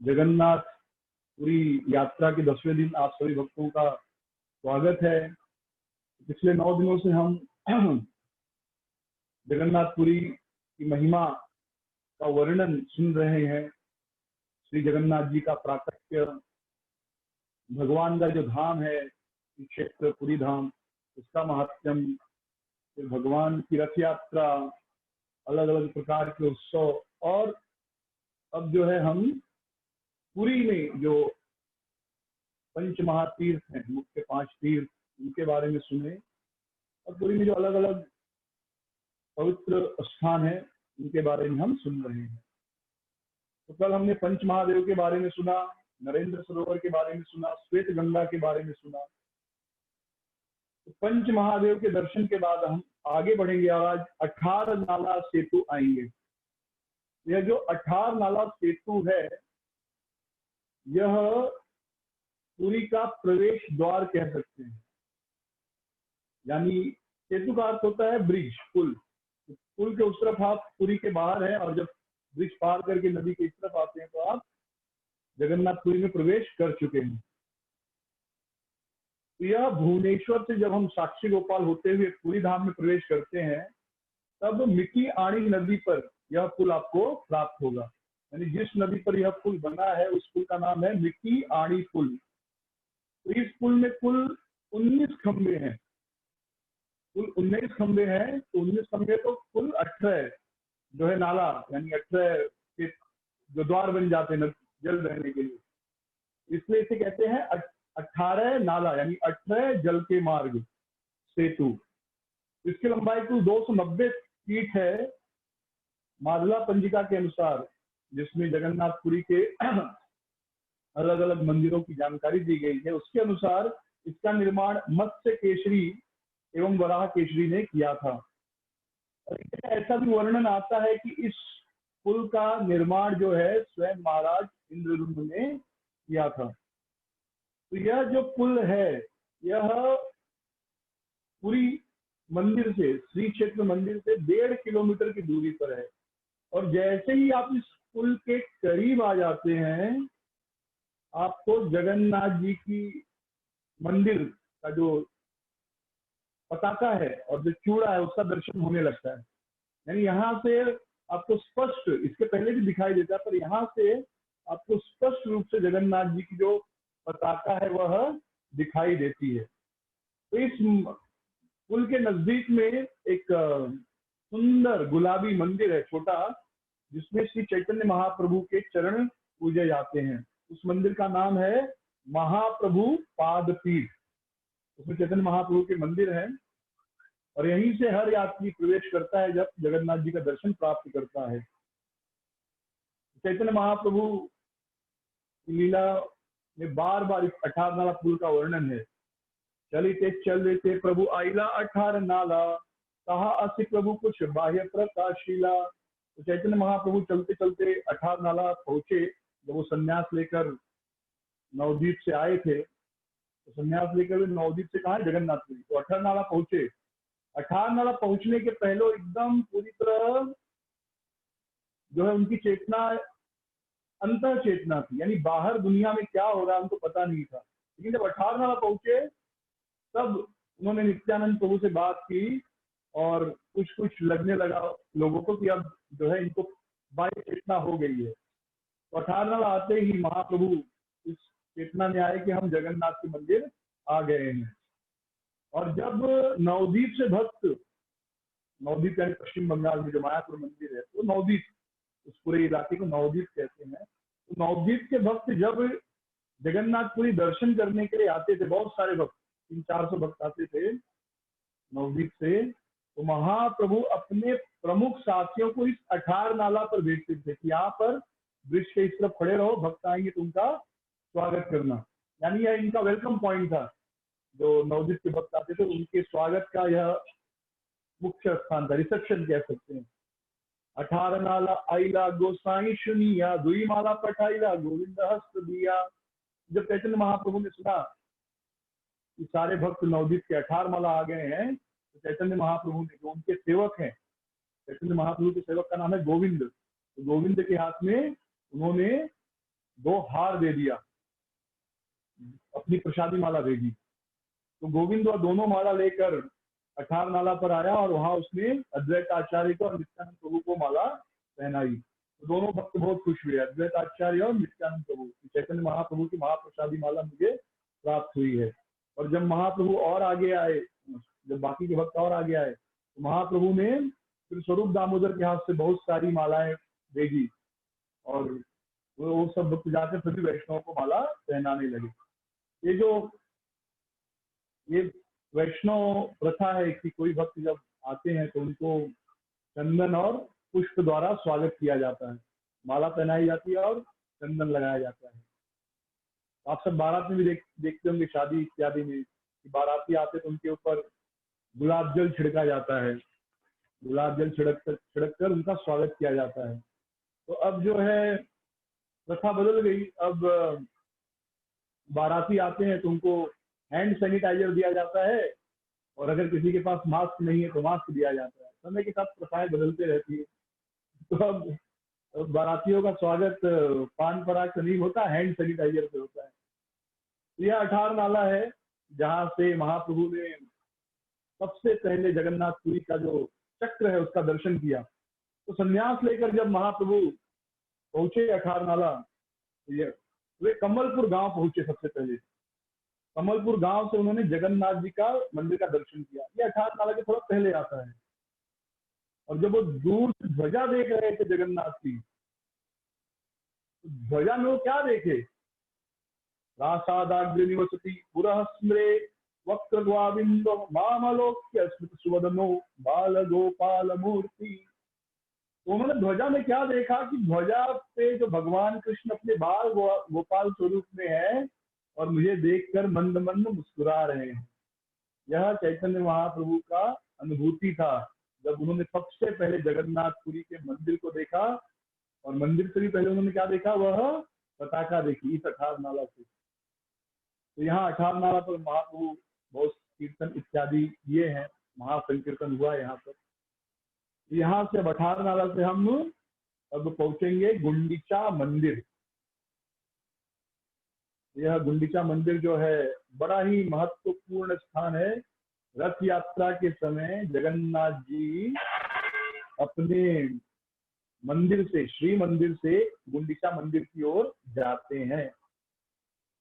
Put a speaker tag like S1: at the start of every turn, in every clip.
S1: जगन्नाथ पूरी यात्रा के 10वें दिन आप सभी भक्तों का स्वागत है। पिछले 9 दिनों से हम जगन्नाथपुरी की महिमा का वर्णन सुन रहे हैं। श्री जगन्नाथ जी का प्राकट्य, भगवान का जो धाम है क्षेत्र पुरी धाम, उसका महात्म्यम, फिर भगवान की रथ यात्रा, अलग अलग प्रकार के उत्सव, और अब जो है हम पुरी में जो पंच महातीर्थ हैं, मुख्य 5 तीर्थ, उनके बारे में सुने। और पुरी में जो अलग अलग पवित्र स्थान है उनके बारे में हम सुन रहे हैं। तो कल हमने पंच महादेव के बारे में सुना, नरेंद्र सरोवर के बारे में सुना, श्वेत गंगा के बारे में सुना। तो पंच महादेव के दर्शन के बाद हम आगे बढ़ेंगे और आज 18 नाला सेतु आएंगे। यह जो 18 नाला सेतु है, यह पुरी का प्रवेश द्वार कह सकते हैं। यानी सेतु का अर्थ होता है ब्रिज, पुल। पुल के उस तरफ आप पुरी के बाहर हैं और जब ब्रिज पार करके नदी के इस तरफ आते हैं तो आप जगन्नाथपुरी में प्रवेश कर चुके हैं। तो यह भुवनेश्वर से जब हम साक्षी गोपाल होते हुए पुरी धाम में प्रवेश करते हैं, तब मिकी आणी नदी पर यह पुल आपको प्राप्त होगा। यानी जिस नदी पर यह पुल बना है उस पुल का नाम है मिकी आणी पुल। तो इस पुल में कुल 19 खंबे हैं। कुल 19 खंबे हैं, तो 19 खंबे तो कुल 18 जो है नाला, यानी 18 के जो द्वार बन जाते हैं जल रहने के लिए, इसलिए इसे कहते हैं 18 नाला, यानी 18 जल के मार्ग सेतु। इसकी लंबाई कुल 290 फीट है मादला पंजिका के अनुसार, जिसमें जगन्नाथपुरी के अलग अलग मंदिरों की जानकारी दी गई है। उसके अनुसार इसका निर्माण मत्स्य केशरी एवं वराह केशरी ने किया था। और ऐसा भी वर्णन आता है कि इस पुल का निर्माण जो है स्वयं महाराज इंद्रद्युम्न ने किया था। तो यह जो पुल है, यह पुरी मंदिर से, श्री क्षेत्र मंदिर से 1.5 किलोमीटर की दूरी पर है। और जैसे ही आप इस पुल के करीब आ जाते हैं, आपको जगन्नाथ जी की मंदिर का जो पताका है और जो चूड़ा है उसका दर्शन होने लगता है। यानी यहाँ से आपको स्पष्ट, इसके पहले भी दिखाई देता है, पर यहाँ से आपको स्पष्ट रूप से जगन्नाथ जी की जो पताका है वह दिखाई देती है। तो इस पुल के नजदीक में एक सुंदर गुलाबी मंदिर है, छोटा, जिसमें श्री चैतन्य महाप्रभु के चरण पूजे जाते हैं। उस मंदिर का नाम है महाप्रभु पादपीठ। उसमें चैतन्य महाप्रभु के मंदिर है और यहीं से हर यात्री प्रवेश करता है जब जगन्नाथ जी का दर्शन प्राप्त करता है। चैतन्य महाप्रभु की लीला में बार बार इस 18 नाला पुल का वर्णन है। चलिते चलते प्रभु आइला 18 नाला, कहा असी प्रभु कुछ बाह्य प्रकाशिला। तो चैतन्य महाप्रभु चलते चलते 18 नाला पहुंचे। जब वो संन्यास लेकर नवद्वीप से आए थे, तो संन्यास लेकर नवद्वीप से कहा जगन्नाथपुरी, तो 18 नाला पहुंचे। 18 नाला पहुंचने के पहले एकदम पूरी तरह जो है उनकी चेतना अंतर चेतना थी, यानी बाहर दुनिया में क्या हो रहा है उनको पता नहीं था। लेकिन जब 18 नाला पहुंचे तब उन्होंने नित्यानंद प्रभु से बात की और कुछ कुछ लगने लगा लोगों को कि अब जो है इनको बाह्य चेतना हो गई है। तो 18 नाला आते ही महाप्रभु इस चेतना में आए कि हम जगन्नाथ के मंदिर आ गए हैं। और जब नवद्वीप से भक्त, नवद्वीप यानी पश्चिम बंगाल में जो मायापुर मंदिर है, तो नवद्वीप, उस पूरे इलाके को नवद्वीप कहते हैं। तो नवद्वीप के भक्त जब जगन्नाथपुरी दर्शन करने के लिए आते थे, बहुत सारे भक्त, 300-400 भक्त आते थे नवद्वीप से, तो महाप्रभु अपने प्रमुख साथियों को इस 18 नाला पर भेजते थे कि यहाँ पर ब्रिज के इस तरफ खड़े रहो, भक्त आएंगे तो उनका स्वागत करना। यानी यह इनका वेलकम पॉइंट था। जो नवद्वीप के भक्त आते थे उनके स्वागत का यह मुख्य स्थान था, रिसेप्शन कह सकते हैं। 18 नाला आइला गोसाई सुनिया, दुई माला पठाइला गोविंद हस्त दिया। जब चैतन्य महाप्रभु ने सुना कि सारे भक्त नवद्वीप के 18 माला आ गए हैं, तो चैतन्य महाप्रभु ने, जो उनके सेवक हैं, चैतन्य महाप्रभु के सेवक का नाम है गोविंद, तो गोविंद के हाथ में उन्होंने 2 हार दे दिया, अपनी प्रसादी माला भेजी। तो गोविंद वह दोनों माला लेकर अठार नाला पर आया और वहां उसने अद्वैत आचार्य को और नित्यानंद प्रभु को माला पहनाई। तो दोनों भक्त बहुत खुश हुए, अद्वैत आचार्य और नित्यानंद प्रभु, चैतन्य महाप्रभु की महाप्रसादी माला मुझे प्राप्त हुई है। और जब महाप्रभु और आगे आए, जब बाकी के भक्त और आगे आए, तो महाप्रभु ने फिर स्वरूप दामोदर के हाथ से बहुत सारी मालाएं भेजी और वो सब भक्त जाकर सभी वैष्णव को माला पहनाने लगे। ये वैष्णव प्रथा है कि कोई भक्त जब आते हैं तो उनको चंदन और पुष्प द्वारा स्वागत किया जाता है, माला पहनाई जाती है और चंदन लगाया जाता है। आप सब बारात में भी देखते होंगे, शादी इत्यादि में, कि बाराती आते तो उनके ऊपर गुलाब जल छिड़का जाता है, गुलाब जल छिड़क कर उनका स्वागत किया जाता है। तो अब जो है प्रथा बदल गई, अब बाराती आते हैं तो उनको हैंड सैनिटाइजर दिया जाता है, और अगर किसी के पास मास्क नहीं है तो मास्क दिया जाता है। समय के साथ प्रथाएं बदलते रहती है। तो अब बारातियों का स्वागत पान पराग से नहीं होता, हैंड सैनिटाइजर से होता है। यह अठार नाला है जहां से महाप्रभु ने सबसे पहले जगन्नाथपुरी का जो चक्र है उसका दर्शन किया। तो संन्यास लेकर जब महाप्रभु पहुंचे अठार नाला, वे कमलपुर गांव पहुंचे। सबसे पहले कमलपुर गांव से उन्होंने जगन्नाथ जी का मंदिर का दर्शन किया। ये अठार नाला के थोड़ा पहले आता है। और जब वो दूर से ध्वजा देख रहे थे जगन्नाथ की, तो ध्वजा में वो क्या देखे, रासादाग्र निवसति पुरः स्मरे वक्र गोविंदो मामलोक्य स्मृत सुवदनो बाल गोपाल मूर्ति। तो उन्होंने ध्वजा में क्या देखा कि ध्वजा पे जो भगवान कृष्ण अपने बाल गोपाल स्वरूप में है और मुझे देखकर मंद मंद मुस्कुरा रहे हैं। यह चैतन्य महाप्रभु का अनुभूति था जब उन्होंने सबसे पहले जगन्नाथपुरी के मंदिर को देखा। और मंदिर से भी पहले उन्होंने क्या देखा, वह पताका देखी इस अठार नाला से। तो यहाँ अठार नाला पर महाप्रभु बहुत कीर्तन इत्यादि किए हैं, महासंकीर्तन हुआ यहाँ पर। यहाँ से अठार नाला से हम अब पहुंचेंगे गुंडीचा मंदिर। यह गुंडीचा मंदिर जो है बड़ा ही महत्वपूर्ण स्थान है। रथ यात्रा के समय जगन्नाथ जी अपने मंदिर से, श्री मंदिर से गुंडीचा मंदिर की ओर जाते हैं।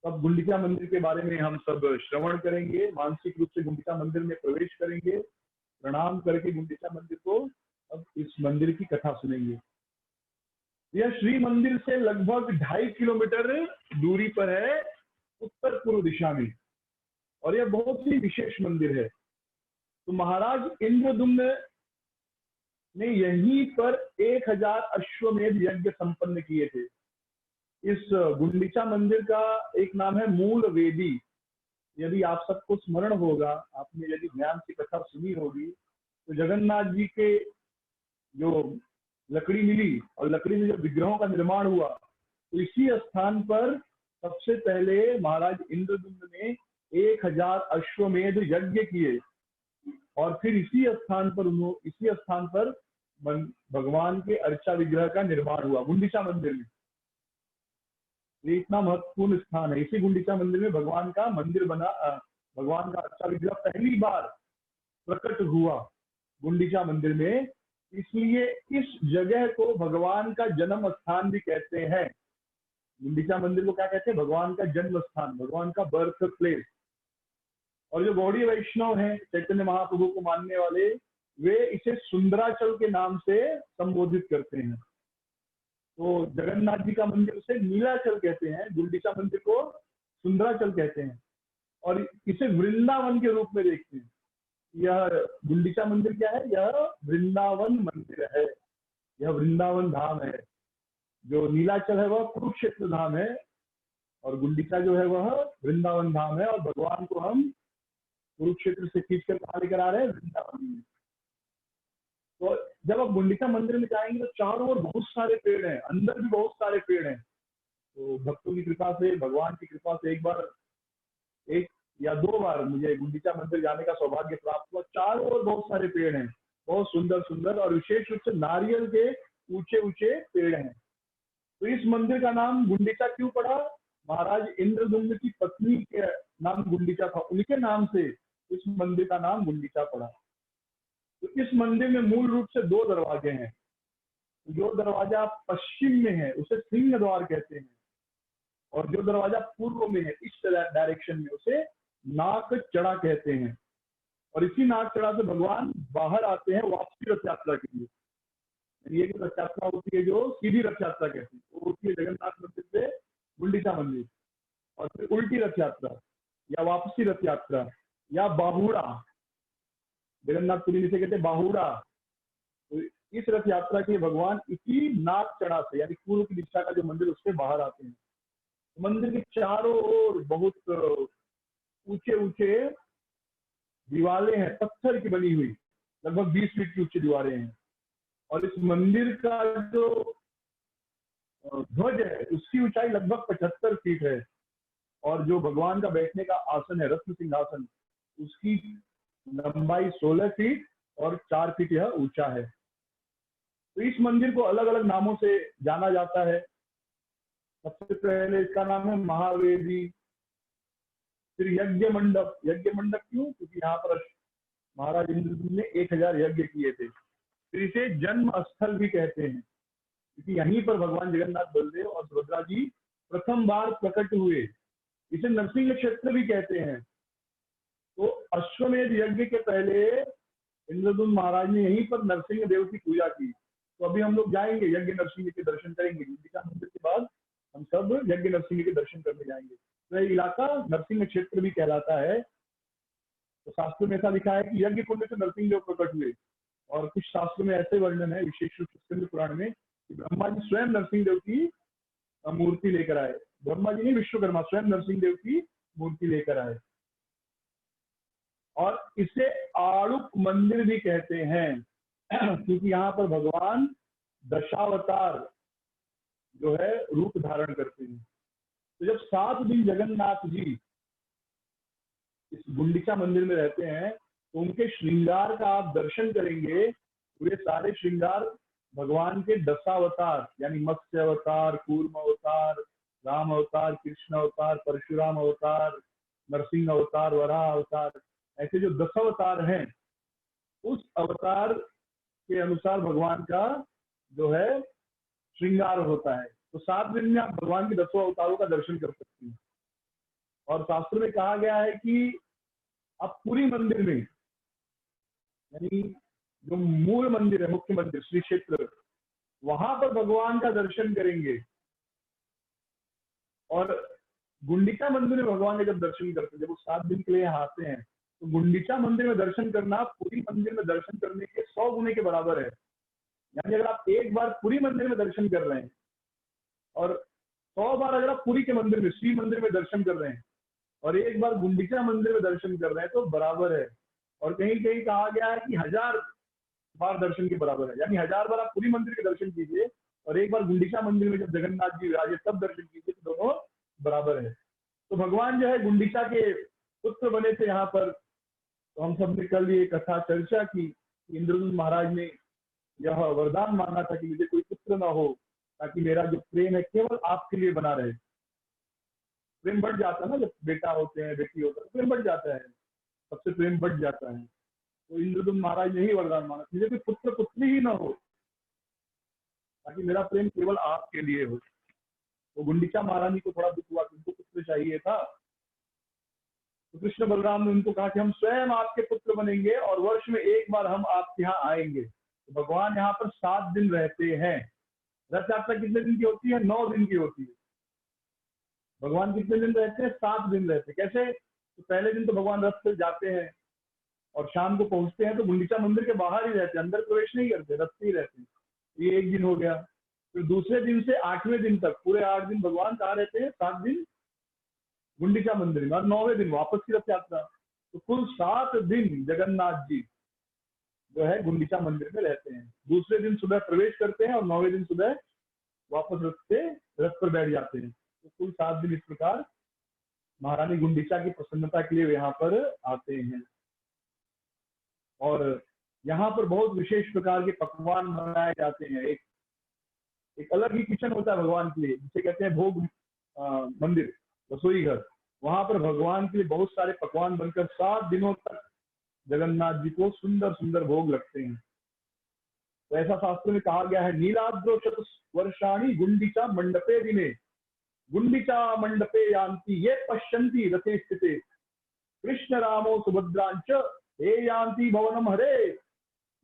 S1: अब गुंडीचा मंदिर के बारे में हम सब श्रवण करेंगे, मानसिक रूप से गुंडीचा मंदिर में प्रवेश करेंगे, प्रणाम करके गुंडीचा मंदिर को अब इस मंदिर की कथा सुनेंगे। यह श्री मंदिर से लगभग 2.5 किलोमीटर दूरी पर है, उत्तर पूर्व दिशा में, और यह बहुत ही विशेष मंदिर है। तो महाराज इंद्रदुम्न ने यहीं पर 1000 अश्वमेध यज्ञ संपन्न किए थे। इस गुंडीचा मंदिर का एक नाम है मूल वेदी। यदि आप सबको स्मरण होगा, आपने यदि ध्यान से कथा सुनी होगी, तो जगन्नाथ जी के जो लकड़ी मिली और लकड़ी में जो विग्रहों का निर्माण हुआ, तो इसी स्थान पर सबसे पहले महाराज इंद्रदुम्न ने 1000 अश्वमेध यज्ञ किए, और फिर इसी स्थान पर भगवान के अर्चा विग्रह का निर्माण हुआ गुंडीचा मंदिर में। ये इतना महत्वपूर्ण स्थान है। इसी गुंडीचा मंदिर में भगवान का मंदिर बना, भगवान का अर्चा विग्रह पहली बार प्रकट हुआ गुंडीचा मंदिर में। इसलिए इस जगह को भगवान का जन्म स्थान भी कहते हैं। गुंडीचा मंदिर को क्या कहते हैं, भगवान का जन्म स्थान, भगवान का बर्थ प्लेस। और जो गौड़ी वैष्णव हैं, चैतन्य महाप्रभु को मानने वाले, वे इसे सुंदराचल के नाम से संबोधित करते हैं। तो जगन्नाथ जी का मंदिर उसे नीलाचल कहते हैं, गुंडीचा मंदिर को सुंदराचल कहते हैं, और इसे वृंदावन के रूप में देखते हैं। यह गुंडीचा मंदिर क्या है, यह वृंदावन मंदिर है, यह वृंदावन धाम है। जो नीलाचल है वह कुरुक्षेत्र धाम है, और गुंडीचा जो है वह वृंदावन धाम है। और भगवान को हम कुरुक्षेत्र से खींचकर कहाँ लेकर आ रहे हैं, वृंदावन में। तो जब आप गुंडीचा मंदिर में जाएंगे तो चारों ओर बहुत सारे पेड़ हैं, अंदर भी बहुत सारे पेड़ हैं। तो भक्तों की कृपा से, भगवान की कृपा से एक या 2 बार मुझे गुंडीचा मंदिर जाने का सौभाग्य प्राप्त हुआ। चारों ओर बहुत सारे पेड़ हैं, बहुत सुंदर सुंदर, और विशेष रूप से नारियल के ऊंचे ऊंचे पेड़ हैं। तो इस मंदिर का नाम गुंडीचा क्यों पड़ा? महाराज इंद्रदुम्न की पत्नी के नाम गुंडीचा था, उनके नाम से इस मंदिर का नाम गुंडीचा पड़ा। तो इस मंदिर में मूल रूप से दो दरवाजे हैं। जो दरवाजा पश्चिम में है उसे सिंह द्वार कहते हैं, और जो दरवाजा पूर्व में है इस डायरेक्शन में उसे नाक चढ़ा कहते हैं। और इसी नाक चढ़ा से भगवान बाहर आते हैं वापसी रथ यात्रा के लिए। ये जो रथ यात्रा होती है जो सीधी रथ यात्रा कहते हैं, वो होती है जगन्नाथ मंदिर से गुंडीचा मंदिर, और फिर उल्टी रथ यात्रा या वापसी रथ यात्रा या बाहुड़ा, जगन्नाथपुरी जिसे कहते हैं बाहुड़ा। तो इस रथ यात्रा के भगवान इसी नाक चढ़ा से यानी पूर्व की दिशा का जो मंदिर उससे बाहर आते हैं। मंदिर के चारों ओर बहुत ऊंचे ऊंचे दीवारें हैं, पत्थर की बनी हुई, लगभग 20 फीट की ऊंची दीवारें हैं। और इस मंदिर का जो ध्वज है उसकी ऊंचाई लगभग 75 फीट है, और जो भगवान का बैठने का आसन है रत्न सिंहासन, उसकी लंबाई 16 फीट और 4 फीट यह ऊंचा है। तो इस मंदिर को अलग अलग नामों से जाना जाता है। सबसे पहले इसका नाम है महावेदी, फिर यज्ञ मंडप। यज्ञ मंडप क्यों? क्योंकि यहाँ पर महाराज इंद्र ने 1000 यज्ञ किए थे। फिर इसे जन्म स्थल भी कहते हैं, क्योंकि यहीं पर भगवान जगन्नाथ बलदेव और सुभद्रा जी प्रथम बार प्रकट हुए। इसे नरसिंह क्षेत्र भी कहते हैं। तो अश्वमेध यज्ञ के पहले इंद्रदुम्न महाराज ने यहीं पर नरसिंह देव की पूजा की। तो अभी हम लोग जाएंगे यज्ञ नरसिंह के दर्शन करेंगे। गुंडीचा मंदिर के बाद हम सब यज्ञ नरसिंह के दर्शन करने जाएंगे। तो ये इलाका नरसिंह क्षेत्र भी कहलाता है। तो शास्त्र में ऐसा लिखा है कि यज्ञ कुंड से नरसिंह देव प्रकट हुए, और कुछ शास्त्र में ऐसे वर्णन है, विशेष रूप से स्कंद पुराण में, कि ब्रह्मा जी स्वयं नरसिंह देव की मूर्ति लेकर आए। ब्रह्मा जी नहीं, विश्वकर्मा स्वयं नरसिंह देव की मूर्ति लेकर आए। और इसे आड़ुप मंदिर भी कहते हैं क्योंकि यहाँ पर भगवान दशावतार जो है रूप धारण करते हैं। तो जब 7 दिन जगन्नाथ जी इस गुंडीचा मंदिर में रहते हैं तो उनके श्रृंगार का आप दर्शन करेंगे। वे सारे श्रृंगार भगवान के दशावतार यानी मत्स्य अवतार, कूर्म अवतार, राम अवतार, कृष्ण अवतार, परशुराम अवतार, नरसिंह अवतार, वराह अवतार, ऐसे जो 10 अवतार हैं उस अवतार के अनुसार भगवान का जो है श्रृंगार होता है। तो 7 दिन में आप भगवान के 10 अवतारों का दर्शन कर सकते हैं। और शास्त्र में कहा गया है कि आप पूरी मंदिर में यानी जो मूल मंदिर है, मुख्य मंदिर श्री क्षेत्र, वहां पर भगवान का दर्शन करेंगे। और गुंडीचा मंदिर में भगवान के जब दर्शन करते हैं, जब वो 7 दिन के लिए यहाँ आते हैं, तो गुंडीचा मंदिर में दर्शन करना पूरी मंदिर में दर्शन करने के 100 गुने के बराबर है। यानी अगर आप एक बार पूरी मंदिर में दर्शन कर रहे हैं और 100 बार अगर आप पूरी के मंदिर में, श्री मंदिर में दर्शन कर रहे हैं और एक बार गुंडीचा मंदिर में दर्शन कर रहे हैं तो बराबर है। और कहीं कहीं कहा गया है कि 1000 बार दर्शन के बराबर है। यानी 1000 बार आप पूरी मंदिर के दर्शन कीजिए और एक बार गुंडीचा मंदिर में जब जगन्नाथ जी विराजे तब दर्शन कीजिए, तो दोनों बराबर है। तो भगवान जो है गुंडीचा के पुत्र बने थे यहाँ पर। तो हम सब ने कल ये कथा चर्चा की, इंद्रदुम्न महाराज ने यह वरदान मांगा था कि मुझे कोई पुत्र ना हो, ताकि मेरा जो प्रेम है केवल आपके लिए बना रहे। प्रेम बढ़ जाता है ना, जब बेटा होते हैं, बेटी होता है, प्रेम बढ़ जाता है, सबसे प्रेम बढ़ जाता है। तो इंद्रदुम्न महाराज ने ही वरदान मांगा, मुझे कोई पुत्र पुत्री ही ना हो, ताकि मेरा प्रेम केवल आपके लिए हो। तो गुंडीचा महारानी को थोड़ा दुख हुआ, उनको पुत्र चाहिए था। तो कृष्ण बलराम ने उनको कहा कि हम स्वयं आपके पुत्र बनेंगे और वर्ष में एक बार हम आपके यहाँ आएंगे। तो भगवान यहाँ पर 7 दिन रहते हैं। रथ यात्रा कितने दिन की होती है? 9 दिन की होती है। भगवान कितने दिन रहते हैं? 7 दिन रहते हैं। कैसे? तो पहले दिन तो भगवान रथ से जाते हैं और शाम को पहुंचते हैं, तो गुंडीचा मंदिर के बाहर ही रहते हैं, अंदर प्रवेश नहीं करते, रथ से ही रहते हैं। ये एक दिन हो गया। फिर दूसरे दिन से 8वें दिन तक पूरे 8 दिन भगवान कहाँ रहते हैं? 7 दिन गुंडीचा मंदिर में और 9वें दिन वापस की रथ यात्रा। तो कुल 7 दिन जगन्नाथ जी जो है गुंडीचा मंदिर में रहते हैं। दूसरे दिन सुबह प्रवेश करते हैं और 9वें दिन सुबह वापस रथ पर बैठ जाते हैं। तो कुल 7 दिन इस प्रकार महारानी गुंडीचा की प्रसन्नता के लिए यहाँ पर आते हैं। और यहाँ पर बहुत विशेष प्रकार के पकवान बनाए जाते हैं। एक एक अलग ही किचन होता है भगवान के लिए, जिसे कहते हैं भोग मंदिर, रसोई घर। वहां पर भगवान के लिए बहुत सारे पकवान बनकर 7 दिनों तक जगन्नाथ जी को सुंदर सुंदर भोग लगते हैं। तो ऐसा शास्त्र में कहा गया है, नीलाद्रो चतुष्वर्षाणि गुंडीचा मंडपे दिने, गुंडीचा मंडपे यान्ति ये पश्यन्ति रथे स्थिते, कृष्ण रामो सुभद्रांच हे यान्ति भवनम हरे,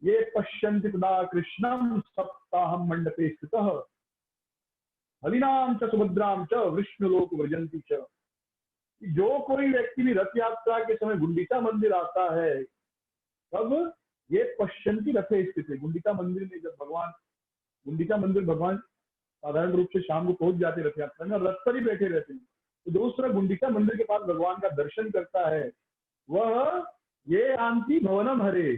S1: ये पश्यन्ति तदा कृष्णम सप्ताहम मंडपे स्थितः, हरिनाम च सुभद्राम च विष्णुलोक व्रजन्ति च। जो कोई व्यक्ति भी रथ यात्रा के समय गुंडीचा मंदिर आता है, तब ये पश्यन्ति रथे स्थित है, गुंडीचा मंदिर में जब भगवान, गुंडीचा मंदिर भगवान साधारण रूप से शाम को पहुंच जाते रथ यात्रा में, रथ पर ही बैठे रहते हैं। तो जो उस तरह गुंडीचा मंदिर के पास भगवान का दर्शन करता है, वह ये आंति भवनम हरे,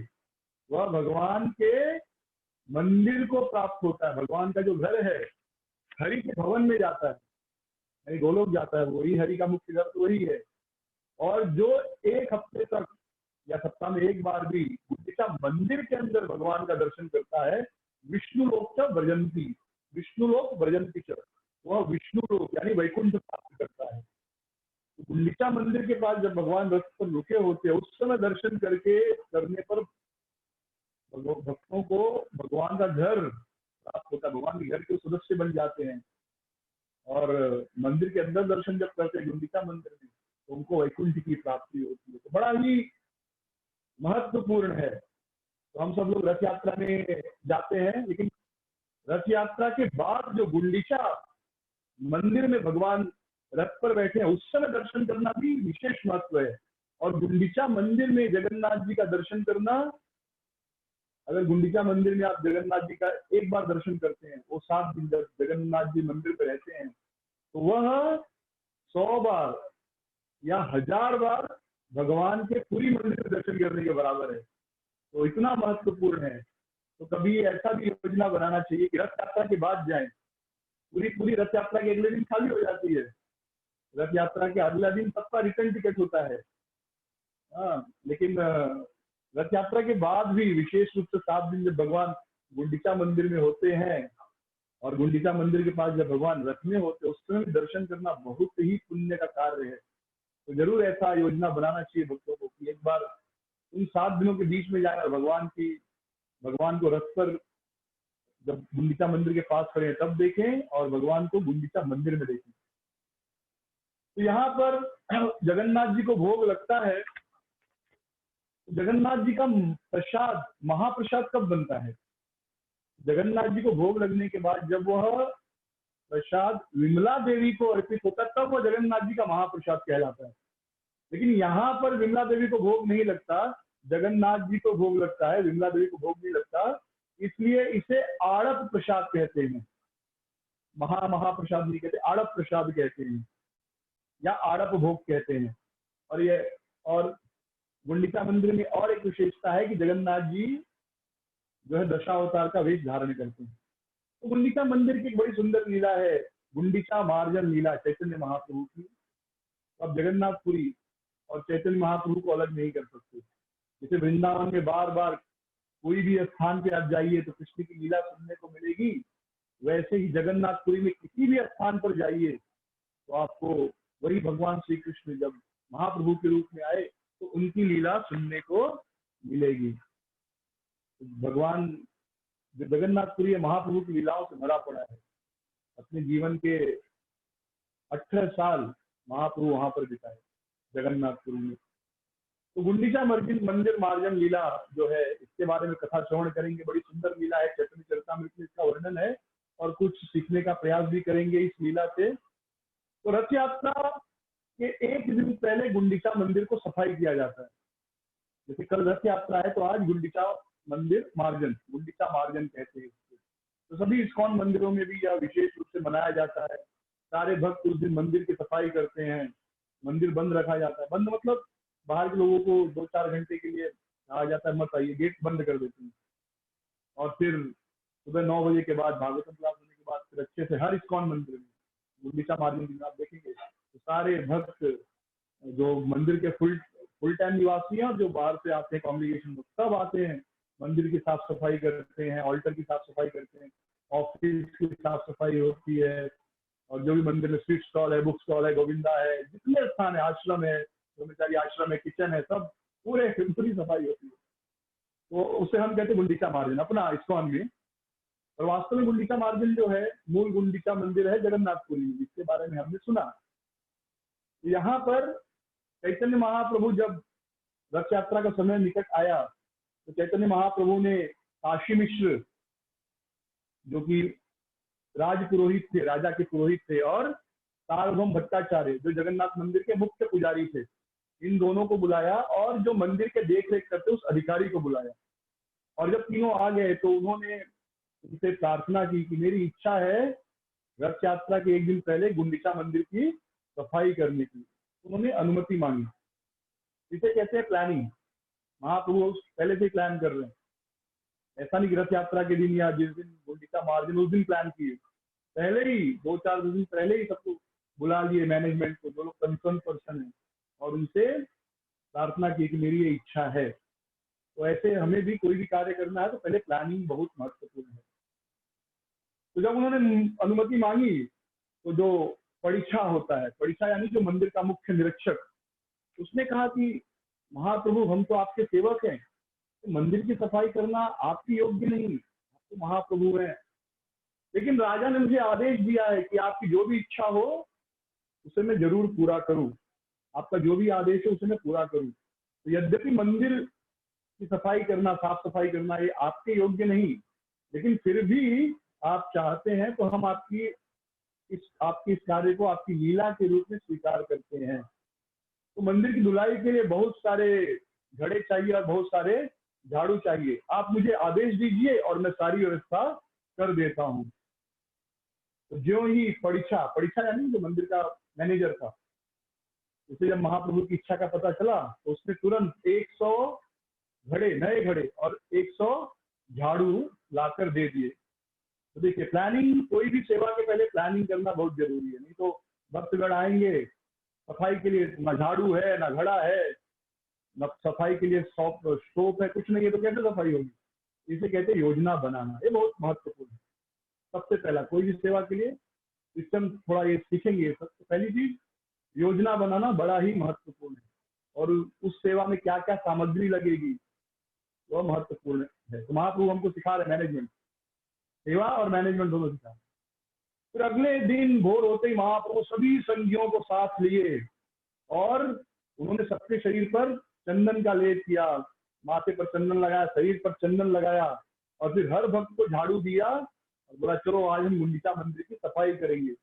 S1: वह भगवान के मंदिर को प्राप्त होता है। भगवान का जो घर है, हरि के भवन में जाता है, यानी गोलोक जाता है, वही हरि का मुख्य घर तो वही है। और जो एक हफ्ते तक या सप्ताह में एक बार भी गुंडीचा मंदिर के अंदर भगवान का दर्शन करता है, विष्णु लोक च व्रजंती, विष्णु लोक व्रजंती च, वह विष्णु लोक यानी वैकुंठ प्राप्त करता है। तो गुंडीचा मंदिर के पास जब भगवान रथ पर रुके होते हैं, उस समय दर्शन करने पर भक्तों को भगवान का घर प्राप्त होता है, भगवान के घर के सदस्य बन जाते हैं। और मंदिर के अंदर दर्शन जब करते हैं गुंडीचा मंदिर में, तो उनको वैकुंठ की प्राप्ति होती है। तो बड़ा ही महत्वपूर्ण है। तो हम सब लोग रथ यात्रा में जाते हैं, लेकिन रथ यात्रा के बाद जो गुंडीचा मंदिर में भगवान रथ पर बैठे हैं, उस समय दर्शन करना भी विशेष महत्व है। और गुंडीचा मंदिर में जगन्नाथ जी का दर्शन करना, अगर गुंडीचा मंदिर में आप जगन्नाथ जी का एक बार दर्शन करते हैं, वो 7 दिन जब जगन्नाथ जी मंदिर पर रहते हैं, तो वह 100 बार या 1000 बार भगवान के पूरी मंदिर में दर्शन करने के बराबर है। तो इतना महत्वपूर्ण है। तो कभी ऐसा भी योजना बनाना चाहिए कि रथ यात्रा के बाद जाएं। पूरी रथ यात्रा के अगले दिन खाली हो जाती है, रथ यात्रा के अगला दिन सबका रिटर्न टिकट होता है। हाँ, लेकिन रथ यात्रा के बाद भी विशेष रूप से 7 दिन जब भगवान गुंडीचा मंदिर में होते हैं, और गुंडीचा मंदिर के पास जब भगवान रथ में होते हैं, उस समय दर्शन करना बहुत ही पुण्य का कार्य है। तो जरूर ऐसा योजना बनाना चाहिए भक्तों को कि एक बार उन 7 दिनों के बीच में जाकर भगवान को रथ पर जब गुंडीचा मंदिर के पास खड़े हैं तब देखें, और भगवान को गुंडीचा मंदिर में देखें। तो यहाँ पर जगन्नाथ जी को भोग लगता है। जगन्नाथ जी का प्रसाद, महाप्रसाद कब बनता है? जगन्नाथ जी को भोग लगने के बाद जब वह प्रसाद विमला देवी को अर्पित होता है, तब वह जगन्नाथ जी का महाप्रसाद कहलाता है। लेकिन यहाँ पर विमला देवी को भोग नहीं लगता, जगन्नाथ जी को भोग लगता है, विमला देवी को भोग नहीं लगता। इसलिए इसे आड़प प्रसाद कहते हैं। महाप्रसाद नहीं कहते, आड़प प्रसाद कहते हैं या आड़प भोग कहते हैं। और गुंडीचा मंदिर में और एक विशेषता है कि जगन्नाथ जी जो है दशावतार का वेश धारण करते हैं। तो गुंडीचा मंदिर की एक बड़ी सुंदर लीला है, गुंडीचा मार्जन लीला, चैतन्य महाप्रभु की। तो अब जगन्नाथपुरी और चैतन्य महाप्रभु को अलग नहीं कर सकते। जैसे वृंदावन में बार बार कोई भी स्थान पे आप जाइए तो कृष्ण की लीला सुनने को मिलेगी, वैसे ही जगन्नाथपुरी में किसी भी स्थान पर जाइए तो आपको वही भगवान श्री कृष्ण जब महाप्रभु के रूप में आए तो उनकी लीला सुनने को मिलेगी। भगवान जगन्नाथपुरी महाप्रभु की लीलाओं से भरा पड़ा है। अपने जीवन के 18 साल महाप्रभु वहां पर बिताए जगन्नाथपुरी में। तो गुंडीचा मंदिर मार्जन लीला जो है, इसके बारे में कथा श्रवण करेंगे। बड़ी सुंदर लीला है, चैतन्य चरितामृत में इसका वर्णन है और कुछ सीखने का प्रयास भी करेंगे इस लीला से। तो रथ यात्रा के एक दिन पहले गुंडीचा मंदिर को सफाई किया जाता है। जैसे कल रथ यात्रा है तो आज गुंडीचा मंदिर मार्जन, गुंडीचा मार्जन कहते हैं इसको। तो सभी इस्कॉन मंदिरों में भी यह विशेष रूप से मनाया जाता है। सारे भक्त उस दिन मंदिर की सफाई करते हैं, मंदिर बंद रखा जाता है। बंद मतलब बाहर के लोगों को 2-4 घंटे के लिए कहा जाता है मत आइए, गेट बंद कर देते हैं। और फिर सुबह 9 बजे के बाद भागवतम क्लास होने के बाद फिर अच्छे से हर इस्कॉन मंदिर में गुंडीचा मार्जन दिन आप देखेंगे तो सारे भक्त जो मंदिर के फुल टाइम निवासी हैं और जो बाहर से आते हैं कॉन्ग्रेगेशन में, सब आते हैं, मंदिर की साफ सफाई करते हैं, ऑल्टर की साफ सफाई करते हैं। ऑफिस की साफ सफाई होती है, और जो भी मंदिर में स्वीट स्टॉल है, बुक स्टॉल है, गोविंदा है, जितने स्थान है, आश्रम है, ब्रह्मचारी आश्रम है, किचन है, सब पूरी सफाई होती है। तो उसे हम कहते हैं गुंडीचा मार्जिन अपना इस्कॉन में। और वास्तव में गुंडीचा मार्जिन जो है, मूल गुंडीचा मंदिर है जगन्नाथपुरी में, जिसके बारे में हमने सुना। यहाँ पर चैतन्य महाप्रभु जब रथ यात्रा का समय निकट आया, तो चैतन्य महाप्रभु ने काशी मिश्र, जो कि राज पुरोहित थे, राजा के पुरोहित थे, और सार्वभौम भट्टाचार्य, जो जगन्नाथ मंदिर के मुख्य पुजारी थे, इन दोनों को बुलाया, और जो मंदिर के देख रेख करते उस अधिकारी को बुलाया। और जब तीनों आ गए तो उन्होंने उनसे प्रार्थना की कि मेरी इच्छा है रथ यात्रा के एक दिन पहले गुंडीचा मंदिर की सफाई करने की। उन्होंने अनुमति मांगी। इसे कहते हैं प्लानिंग। महाप्रभु पहले से प्लान कर रहे हैं, ऐसा नहीं कि रथ यात्रा के दिन या जिस दिन गुंडीचा मार्जिन उस दिन प्लान किए, पहले ही 2-4 दिन पहले ही सबको बुला लिए, मैनेजमेंट को, जो लोग कंसर्न पर्सन है, और उनसे प्रार्थना की कि मेरी ये इच्छा है। तो ऐसे हमें भी कोई भी कार्य करना है तो पहले प्लानिंग बहुत महत्वपूर्ण है। तो जब उन्होंने अनुमति मांगी, तो जो परीक्षा होता है, परीक्षा यानी जो मंदिर का मुख्य निरीक्षक, उसने कहा कि महाप्रभु हम तो आपके सेवक हैं, तो मंदिर की सफाई करना आपकी योग्य नहीं, आप तो महाप्रभु हैं। लेकिन राजा ने मुझे आदेश दिया है कि आपकी जो भी इच्छा हो उसे मैं जरूर पूरा करूं, आपका जो भी आदेश है उसे मैं पूरा करूं। तो यद्यपि मंदिर की सफाई करना, साफ सफाई करना ये आपके योग्य नहीं, लेकिन फिर भी आप चाहते हैं तो हम आपकी इस कार्य को आपकी लीला के रूप में स्वीकार करते हैं। तो मंदिर की धुलाई के लिए बहुत सारे घड़े चाहिए और बहुत सारे झाड़ू चाहिए, आप मुझे आदेश दीजिए और मैं सारी व्यवस्था कर देता हूँ। तो ज्यों ही परीक्षा यानी जो मंदिर का मैनेजर था, उसे जब महाप्रभु की इच्छा का पता चला, तो उसने तुरंत 100 घड़े, नए घड़े और 100 झाड़ू लाकर दे दिए। तो देखिए, प्लानिंग, कोई भी सेवा के पहले प्लानिंग करना बहुत जरूरी है, नहीं तो भक्तगण आएंगे, सफाई के लिए ना झाड़ू है, ना घड़ा है, न सफाई के लिए स्टोप है, कुछ नहीं है, तो कैसे सफाई होगी। इसे कहते हैं योजना बनाना, ये बहुत महत्वपूर्ण है। सबसे पहला, कोई भी सेवा के लिए सिस्टम थोड़ा ये सीखेंगे, सबसे पहली चीज योजना बनाना बड़ा ही महत्वपूर्ण है, और उस सेवा में क्या क्या सामग्री लगेगी वह महत्वपूर्ण है। तो महाप्रभु हमको सिखा रहे मैनेजमेंट, सेवा और मैनेजमेंट दोनों सिखा रहे। फिर अगले दिन भोर होते ही महाप्रभु सभी संगियों को साथ लिए, और उन्होंने सबके शरीर पर चंदन का लेप किया, माथे पर चंदन लगाया, शरीर पर चंदन लगाया, और फिर हर भक्त को झाड़ू दिया और बोला चलो आज हम गुंडीचा मंदिर की सफाई करेंगे।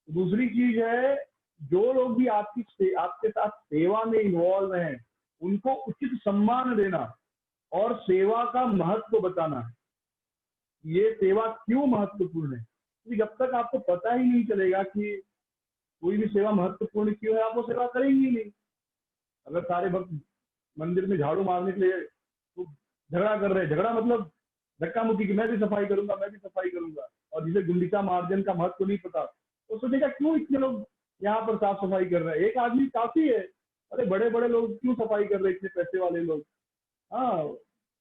S1: दूसरी चीज है, जो लोग भी आपके साथ सेवा में इन्वॉल्व हैं, उनको उचित सम्मान देना और सेवा का महत्व बताना। ये सेवा क्यों महत्वपूर्ण है, क्योंकि जब तक आपको पता ही नहीं चलेगा कि कोई भी सेवा महत्वपूर्ण क्यों है, आप वो सेवा करेंगे ही नहीं। अगर सारे भक्त मंदिर में झाड़ू मारने के लिए तो झगड़ा कर रहे हैं, झगड़ा मतलब धक्का मुक्की कि मैं भी सफाई करूंगा, मैं भी सफाई करूंगा, और जिसे गुंडीचा मार्जिन का महत्व नहीं पता, तो सोचेगा क्यों इतने लोग यहाँ पर साफ सफाई कर रहे हैं, एक आदमी काफी है, अरे बड़े बड़े लोग क्यों सफाई कर रहे हैं, इतने पैसे वाले लोग, हाँ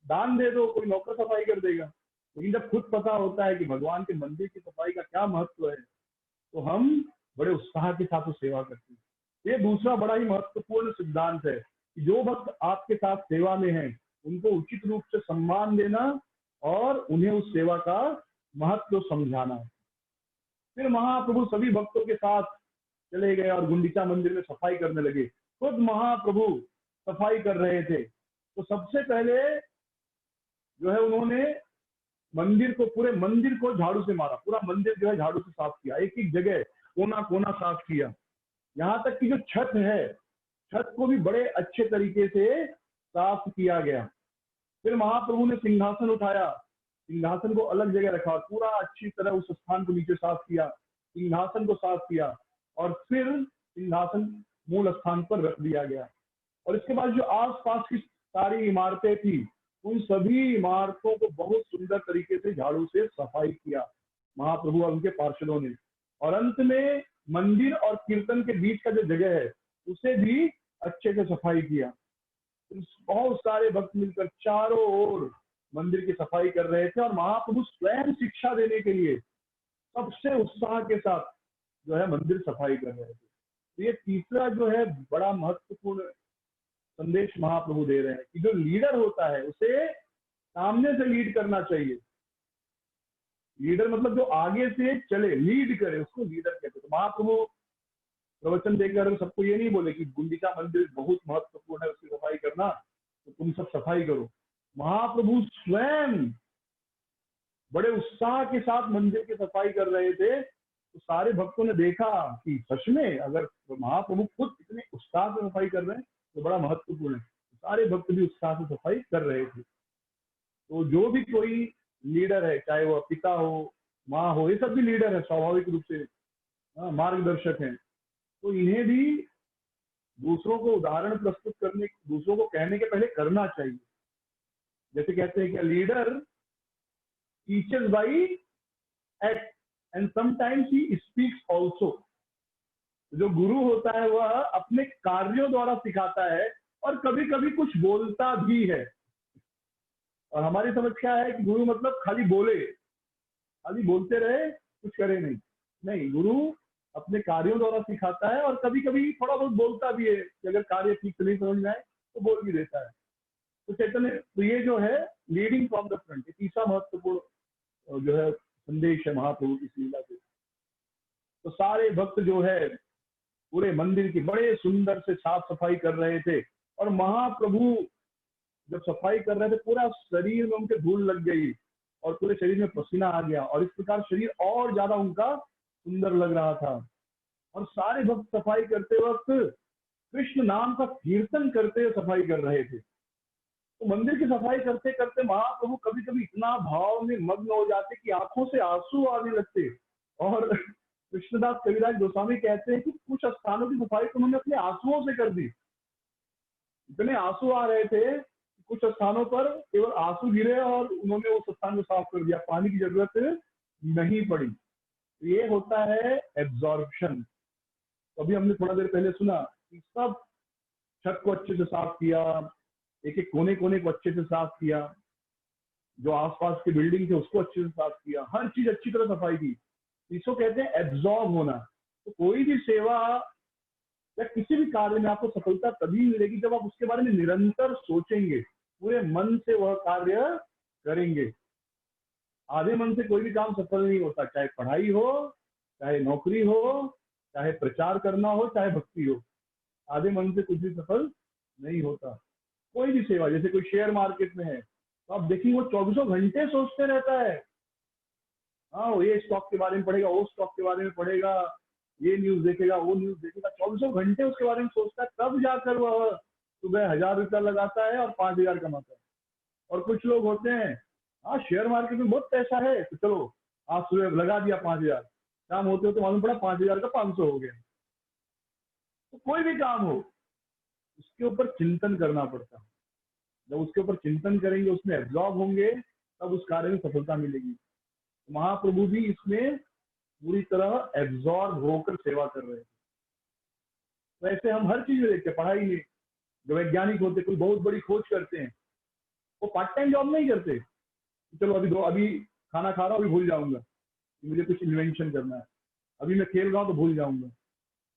S1: दान दे दो, कोई नौकर सफाई कर देगा। लेकिन जब खुद पता होता है कि भगवान के मंदिर की सफाई का क्या महत्व है, तो हम बड़े उत्साह के साथ सेवा करते हैं। ये दूसरा बड़ा ही महत्वपूर्ण सिद्धांत है कि जो भक्त आपके साथ सेवा में हैं, उनको उचित रूप से सम्मान देना और उन्हें उस सेवा का महत्व समझाना। फिर महाप्रभु सभी भक्तों के साथ चले गए और गुंडीचा मंदिर में सफाई करने लगे। खुद महाप्रभु सफाई कर रहे थे। तो सबसे पहले जो है उन्होंने मंदिर को, पूरे मंदिर को झाड़ू से मारा, पूरा मंदिर जो है झाड़ू से साफ किया, एक एक जगह कोना कोना साफ किया, यहाँ तक कि जो छत है, छत को भी बड़े अच्छे तरीके से साफ किया गया। फिर महाप्रभु ने सिंहासन उठाया, सिंहासन को अलग जगह रखा और पूरा अच्छी तरह उस स्थान को नीचे साफ किया, सिंहासन को साफ किया, और फिर सिंहासन मूल स्थान पर रख दिया गया। और इसके बाद जो आसपास की सारी इमारतें थी, उन सभी इमारतों को बहुत सुंदर तरीके से झाड़ू से सफाई किया महाप्रभु और उनके पार्षदों ने। और अंत में मंदिर और कीर्तन के बीच का जो जगह है, उसे भी अच्छे से सफाई किया। बहुत सारे भक्त मिलकर चारों ओर मंदिर की सफाई कर रहे थे और महाप्रभु स्वयं शिक्षा देने के लिए सबसे उत्साह के साथ जो है मंदिर सफाई कर रहे थे। तो ये तीसरा जो है बड़ा महत्वपूर्ण संदेश महाप्रभु दे रहे हैं कि जो लीडर होता है उसे सामने से लीड करना चाहिए। लीडर मतलब जो आगे से चले, लीड करे, उसको लीडर कहते हैं। तो महाप्रभु प्रवचन देकर सबको ये नहीं बोले कि गुंडीचा मंदिर बहुत महत्वपूर्ण है, उसकी सफाई करना, तो तुम सब सफाई करो। महाप्रभु स्वयं बड़े उत्साह के साथ मंदिर की सफाई कर रहे थे। तो सारे भक्तों ने देखा कि सच में अगर महाप्रभु खुद इतने उत्साह से सफाई कर रहे हैं तो बड़ा महत्वपूर्ण है। सारे भक्त भी उत्साह से सफाई कर रहे थे। तो जो भी कोई लीडर है, चाहे वो पिता हो, माँ हो, ये सब भी लीडर है स्वाभाविक रूप से, मार्गदर्शक हैं। तो इन्हें भी दूसरों को उदाहरण प्रस्तुत करने, दूसरों को कहने के पहले करना चाहिए। जैसे कहते हैं कि leader teachers by act and sometimes he speaks also. जो गुरु होता है वह अपने कार्यों द्वारा सिखाता है और कभी कभी कुछ बोलता भी है। और हमारी समझ क्या है कि गुरु मतलब खाली बोले, खाली बोलते रहे, कुछ करे नहीं। नहीं, गुरु अपने कार्यों द्वारा सिखाता है और कभी कभी थोड़ा बहुत बोलता भी है कि अगर कार्य ठीक से नहीं समझ में आए तो बोल भी देता है। तो चैतन्य, तो ये जो है लीडिंग फ्रॉम द फ्रंट, ये तीसरा महत्वपूर्ण जो है संदेश है महाप्रभु की लीला से। तो सारे भक्त जो है पूरे मंदिर की बड़े सुंदर से साफ सफाई कर रहे थे और महाप्रभु जब सफाई कर रहे थे पूरा शरीर में उनके धूल लग गई और पूरे शरीर में पसीना आ गया और इस प्रकार शरीर और ज्यादा उनका सुंदर लग रहा था। और सारे भक्त सफाई करते वक्त कृष्ण नाम का कीर्तन करते हुए सफाई कर रहे थे। तो मंदिर की सफाई करते करते महाप्रभु कभी कभी इतना भाव में मग्न हो जाते कि आंखों से आंसू आने लगते। और कृष्णदास कविराज गोस्वामी कहते हैं कि कुछ स्थानों की सफाई तो उन्होंने अपने आंसुओं से कर दी। इतने आंसू आ रहे थे, कुछ स्थानों पर केवल आंसू गिरे और उन्होंने उस स्थान को साफ कर दिया, पानी की जरूरत नहीं पड़ी। ये होता है एब्जॉर्प्शन। अभी हमने थोड़ा देर पहले सुना कि सब छत को अच्छे से साफ किया, एक एक कोने कोने को अच्छे से साफ किया, जो आसपास की बिल्डिंग थे उसको अच्छे से साफ किया, हर चीज अच्छी तरह सफाई की। इसको कहते हैं एब्जॉर्ब होना। तो कोई भी सेवा या किसी भी कार्य में आपको सफलता तभी मिलेगी जब आप उसके बारे में निरंतर सोचेंगे, पूरे मन से वह कार्य करेंगे। आधे मन से कोई भी काम सफल नहीं होता, चाहे पढ़ाई हो, चाहे नौकरी हो, चाहे प्रचार करना हो, चाहे भक्ति हो। आधे मन से कुछ भी सफल नहीं होता। कोई भी सेवा, जैसे कोई शेयर मार्केट में है तो आप देखिए वो 24 घंटे सोचते रहता है। हाँ, वो ये स्टॉक के बारे में पढ़ेगा, वो स्टॉक के बारे में पढ़ेगा, ये न्यूज देखेगा, वो न्यूज देखेगा, 24 घंटे उसके बारे में सोचता है, तब जाकर वह सुबह 1000 रुपया लगाता है और 5000 कमाता है। और कुछ लोग होते हैं, हाँ शेयर मार्केट में बहुत पैसा है तो चलो आज सुबह लगा दिया 5000, शाम होते होते मालूम पड़ा 5000 का 500 हो गया। तो कोई भी काम हो उसके ऊपर चिंतन करना पड़ता है। जब उसके ऊपर चिंतन करेंगे, उसमें एब्जॉर्ब होंगे, तब उस कार्य में सफलता मिलेगी। तो महाप्रभु भी इसमें पूरी तरह एब्जॉर्ब होकर सेवा कर रहे थे। तो ऐसे हम हर चीज में देखते हैं, पढ़ाई में जो वैज्ञानिक होते कोई बहुत बड़ी खोज करते हैं, वो पार्ट टाइम जॉब नहीं करते, चलो अभी खाना खा रहा हूँ, अभी भूल जाऊंगा, मुझे कुछ इन्वेंशन करना है, अभी मैं खेल रहा हूँ तो भूल जाऊंगा,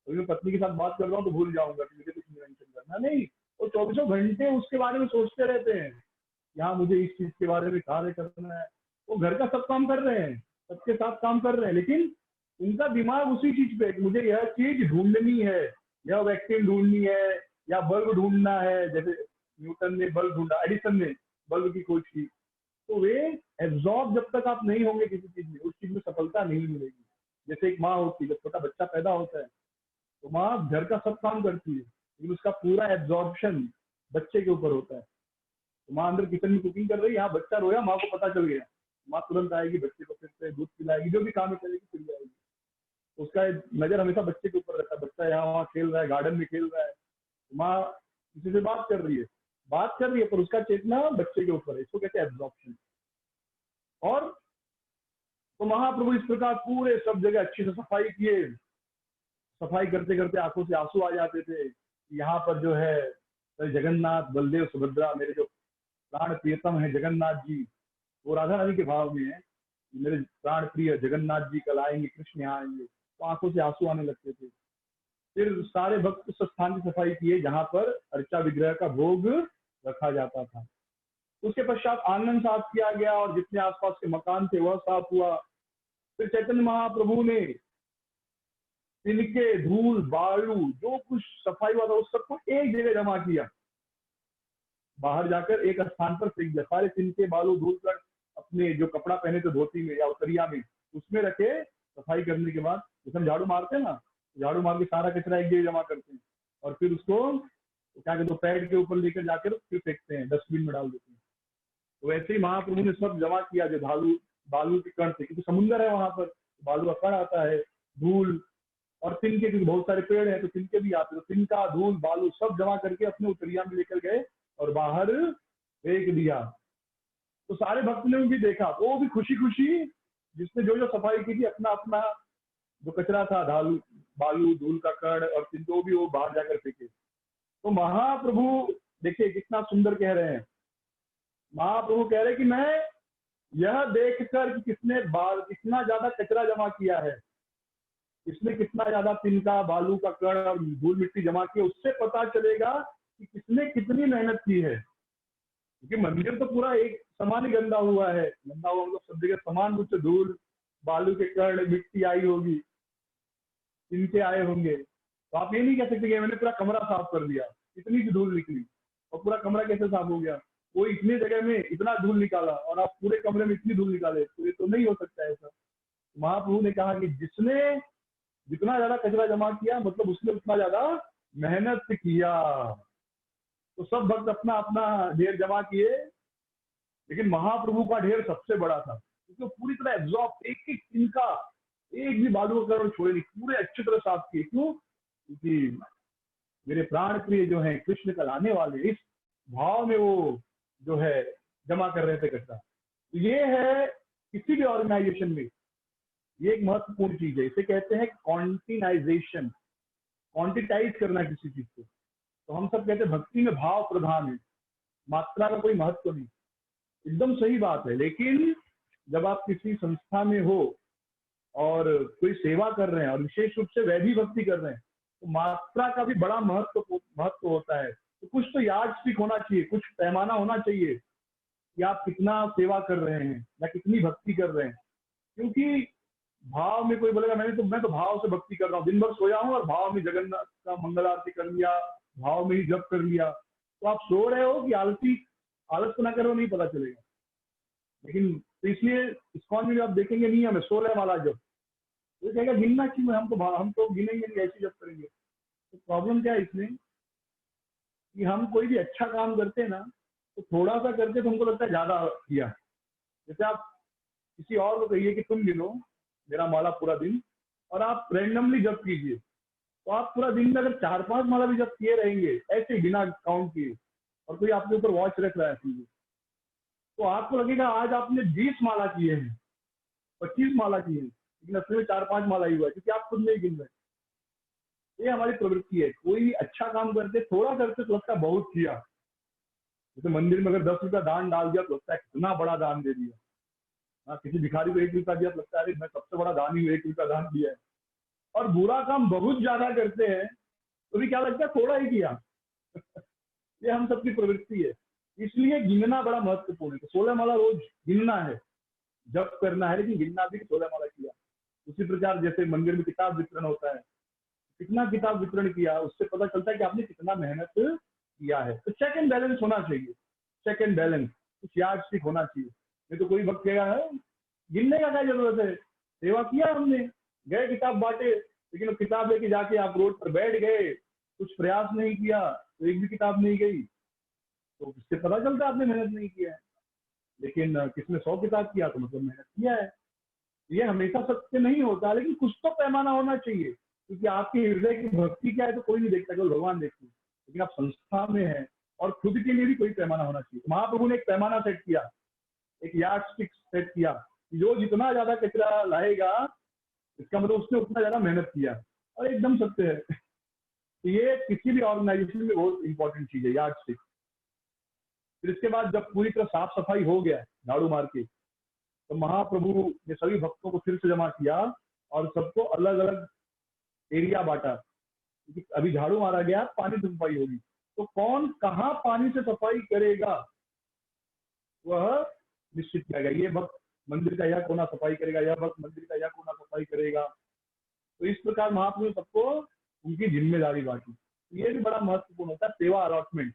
S1: अभी मैं पत्नी के साथ बात कर रहा हूँ तो भूल जाऊंगा कि मुझे कुछ इन्वेंशन करना नहीं। वो 24 घंटे उसके बारे में सोचते रहते हैं, यहाँ मुझे इस चीज के बारे में कार्य करना है। वो घर का सब काम कर रहे हैं, सबके साथ काम कर रहे हैं, लेकिन उनका दिमाग उसी चीज पे, मुझे यह चीज ढूंढनी है, यह वैक्सीन ढूंढनी है, या बल्ब ढूंढना है। जैसे न्यूटन ने बल्ब ढूंढा, एडिसन ने बल्ब की खोज की। तो वे एब्जॉर्ब जब तक आप नहीं होंगे किसी चीज में, उस चीज में सफलता नहीं मिलेगी। जैसे एक माँ होती है, जब छोटा बच्चा पैदा होता है तो माँ घर का सब काम करती है, लेकिन उसका पूरा एब्जॉर्प्शन बच्चे के ऊपर होता है। तो माँ अंदर किचन में कुकिंग कर रही है, यहाँ बच्चा रोया, माँ को पता चल गया, माँ तुरंत आएगी, बच्चे को फिर से दूध पिलाएगी, जो भी काम है करेगी, फिर जाएगी। तो उसका नजर हमेशा बच्चे के ऊपर रहता है। बच्चा यहाँ वहाँ खेल रहा है, गार्डन में खेल रहा है, माँ किसी से बात कर रही है, पर उसका चेतना बच्चे के ऊपर है। इसको कहते हैं एब्जॉर्प्शन। और तो महाप्रभु इस प्रकार पूरे सब जगह अच्छी से सफाई किए। सफाई करते करते आंखों से आंसू आ जाते थे। यहाँ पर जो है जगन्नाथ, बलदेव, सुभद्रा, मेरे जो प्राण प्रियतम है जगन्नाथ जी, वो राधा रानी के भाव में है, मेरे प्राण प्रिय जगन्नाथ जी कल आएंगे, कृष्ण यहाँ आएंगे, तो आंखों से आंसू आने लगते थे। फिर सारे भक्त उस स्थान की सफाई किए जहां पर अर्चा विग्रह का भोग रखा जाता था। उसके पश्चात आंगन साफ किया गया और जितने आसपास के मकान थे वह साफ हुआ। फिर चैतन्य महाप्रभु ने तिनके, धूल, बालू, जो कुछ सफाई हुआ था उस सबको एक जगह जमा किया, बाहर जाकर एक स्थान पर फेंक दिया। सारे तिनके, बालू, धूल कर अपने जो कपड़ा पहने थे धोती में या उतरिया में उसमें रखे। सफाई करने के बाद जैसे हम झाड़ू मारते हैं ना, झाड़ू मार के सारा कचरा एक जगह जमा करते हैं और फिर उसको क्या कहते हैं पैड के ऊपर लेकर जाकर फिर फेंकते हैं, डस्टबिन में डाल देते हैं। तो वैसे ही महाप्रभु ने सब जमा किया जो बालू, बालू के कण थे, क्योंकि समुंदर है वहां पर, बालू का कण आता है, धूल और तिनके, क्योंकि बहुत सारे पेड़ हैं तो तिनके भी आते, तो तिनका, धूल, बालू सब जमा करके अपने उतरिया में लेकर गए और बाहर फेंक दिया। तो सारे भक्त ने भी देखा, वो भी खुशी खुशी जिसने जो जो सफाई की थी अपना अपना जो कचरा था, धालू, बालू, धूल का कण और तिनको भी वो बाहर जाकर फेंके। तो महाप्रभु देखिए कितना सुंदर कह रहे हैं, महाप्रभु कह रहे हैं कि मैं यह देखकर कि कितना ज्यादा कचरा जमा किया है, इसने कितना ज्यादा तिनका, बालू का कण और धूल मिट्टी जमा की, उससे पता चलेगा कि किसने कितनी मेहनत की है। क्योंकि मंदिर तो पूरा एक समान ही गंदा हुआ है, गंदा हुआ मतलब सब जगह समान रूप से धूल, बालू के कण, मिट्टी आई होगी, तिनके आए होंगे। तो आप ये नहीं कह सकते कि मैंने पूरा कमरा साफ कर दिया, इतनी सी धूल निकली और पूरा कमरा कैसे साफ हो गया, वो इतनी जगह में इतना धूल निकाला और आप पूरे कमरे में इतनी धूल निकाले, तो ये तो नहीं हो सकता ऐसा। महाप्रभु ने कहा कि जिसने जितना ज्यादा कचरा जमा किया मतलब उसने उतना ज्यादा मेहनत किया। तो सब भक्त अपना अपना ढेर जमा किए, लेकिन महाप्रभु का ढेर सबसे बड़ा था क्योंकि वो पूरी तरह एब्जॉर्ब, एक एक तिनका, एक भी बालू का कण छोड़े नहीं, पूरे अच्छी तरह साफ किए। क्यों? क्योंकि मेरे प्राण प्रिय जो है कृष्ण कल आने वाले, इस भाव में वो जो है जमा कर रहे थे कचरा। तो ये है किसी भी ऑर्गेनाइजेशन में ये एक महत्वपूर्ण चीज है, इसे कहते हैं क्वांटिनाइजेशन, क्वांटिटाइज करना किसी चीज को। तो हम सब कहते हैं भक्ति में भाव प्रधान है, मात्रा का कोई महत्व नहीं, एकदम सही बात है। लेकिन जब आप किसी संस्था में हो और कोई सेवा कर रहे हैं और विशेष रूप से वैधि भक्ति कर रहे हैं, तो मात्रा का भी बड़ा महत्व होता है। तो कुछ तो यार्डस्टिक होना चाहिए, कुछ पैमाना होना चाहिए कि आप कितना सेवा कर रहे हैं या कितनी भक्ति कर रहे हैं। क्योंकि भाव में कोई बोलेगा मैं तो भाव से भक्ति कर रहा हूँ, दिन भर सोया हूँ और भाव में जगन्नाथ का मंगल आरती कर लिया, भाव में ही जप कर लिया, तो आप सो रहे हो कि आलस तो ना करो, नहीं पता चलेगा। लेकिन तो इसलिए इस्कॉन में आप देखेंगे नहीं हमें 16 वाला जप, तो कहेगा गिनना क्यों, हम तो गिनेंगे नहीं, ऐसे जप करेंगे। तो प्रॉब्लम क्या है इसमें कि हम कोई भी अच्छा काम करते हैं ना तो थोड़ा सा करके तुमको लगता है ज्यादा किया। जैसे आप किसी और को कहिए कि तुम गिनो मेरा माला पूरा दिन, और आप रैंडमली जप कीजिए, तो आप पूरा दिन में अगर 4-5 माला भी जप किए रहेंगे ऐसे बिना काउंट किए, और कोई आपके ऊपर वॉच रख रहा है सीधे, तो आपको लगेगा आज आपने 20 माला किए हैं, 25 माला किए हैं, लेकिन असली में 4-5 माला ही हुआ है क्योंकि आप खुद नहीं गिन रहे। ये हमारी प्रवृत्ति है, कोई अच्छा काम करते थोड़ा करते तो लगता है बहुत किया। जैसे मंदिर में अगर 10 रुपया दान डाल दिया तो लगता है कितना बड़ा दान दे दिया। हाँ, किसी भिखारी को 1 रुपया दिया तो लगता है अरे मैं सबसे बड़ा दान ही 1 रुपया दान दिया है। और बुरा काम बहुत ज्यादा करते हैं तो भी क्या लगता है थोड़ा ही किया। ये हम सबकी प्रवृत्ति है, इसलिए गिनना बड़ा महत्वपूर्ण है। तो 16 माला रोज गिनना है, जप करना है, लेकिन गिनना भी 16 माला किया। उसी प्रकार जैसे मंदिर में किताब वितरण होता है, कितना किताब वितरण किया उससे पता चलता है कि आपने कितना मेहनत किया है। तो चेक एंड बैलेंस होना चाहिए, चेक एंड बैलेंस, कुछ यार्डस्टिक होना चाहिए। नहीं तो कोई वक्त कहेगा है गिनने का क्या जरूरत है, सेवा किया हमने, गए किताब बांटे, लेकिन किताब लेके जाके आप रोड पर बैठ गए, कुछ प्रयास नहीं किया तो एक भी किताब नहीं गई, तो इससे पता चलता है आपने मेहनत नहीं किया है। लेकिन किसने 100 किताब किया तो मतलब मेहनत किया है। ये हमेशा सत्य नहीं होता, लेकिन कुछ तो पैमाना होना चाहिए, क्योंकि आपके हृदय की भक्ति क्या है तो कोई नहीं देखता, केवल भगवान देखते हैं। लेकिन आप संस्था में हैं और खुद के लिए भी कोई पैमाना होना चाहिए। महाप्रभु ने एक पैमाना सेट किया, एक यार्डस्टिक सेट किया, जो जितना ज्यादा कचरा लाएगा इसका मतलब उसने उतना ज्यादा मेहनत किया, और एकदम सत्य है। तो ये किसी भी ऑर्गेनाइजेशन में बहुत इंपॉर्टेंट चीज है, यार्डस्टिक। फिर इसके बाद जब पूरी तरह साफ सफाई हो गया झाड़ू मार के, तो महाप्रभु ने सभी भक्तों को फिर से जमा किया और सबको अलग अलग एरिया बांटा, क्योंकि अभी झाड़ू मारा गया, पानी से सफाई होगी, तो कौन कहाँ पानी से सफाई करेगा वह निश्चित किया गया। ये भक्त मंदिर का यह कोना सफाई करेगा, यह भक्त मंदिर का यह कोना सफाई करेगा। तो इस प्रकार महाप्रभु ने सबको उनकी जिम्मेदारी बांटी। ये भी बड़ा महत्वपूर्ण होता है, सेवा अलॉटमेंट,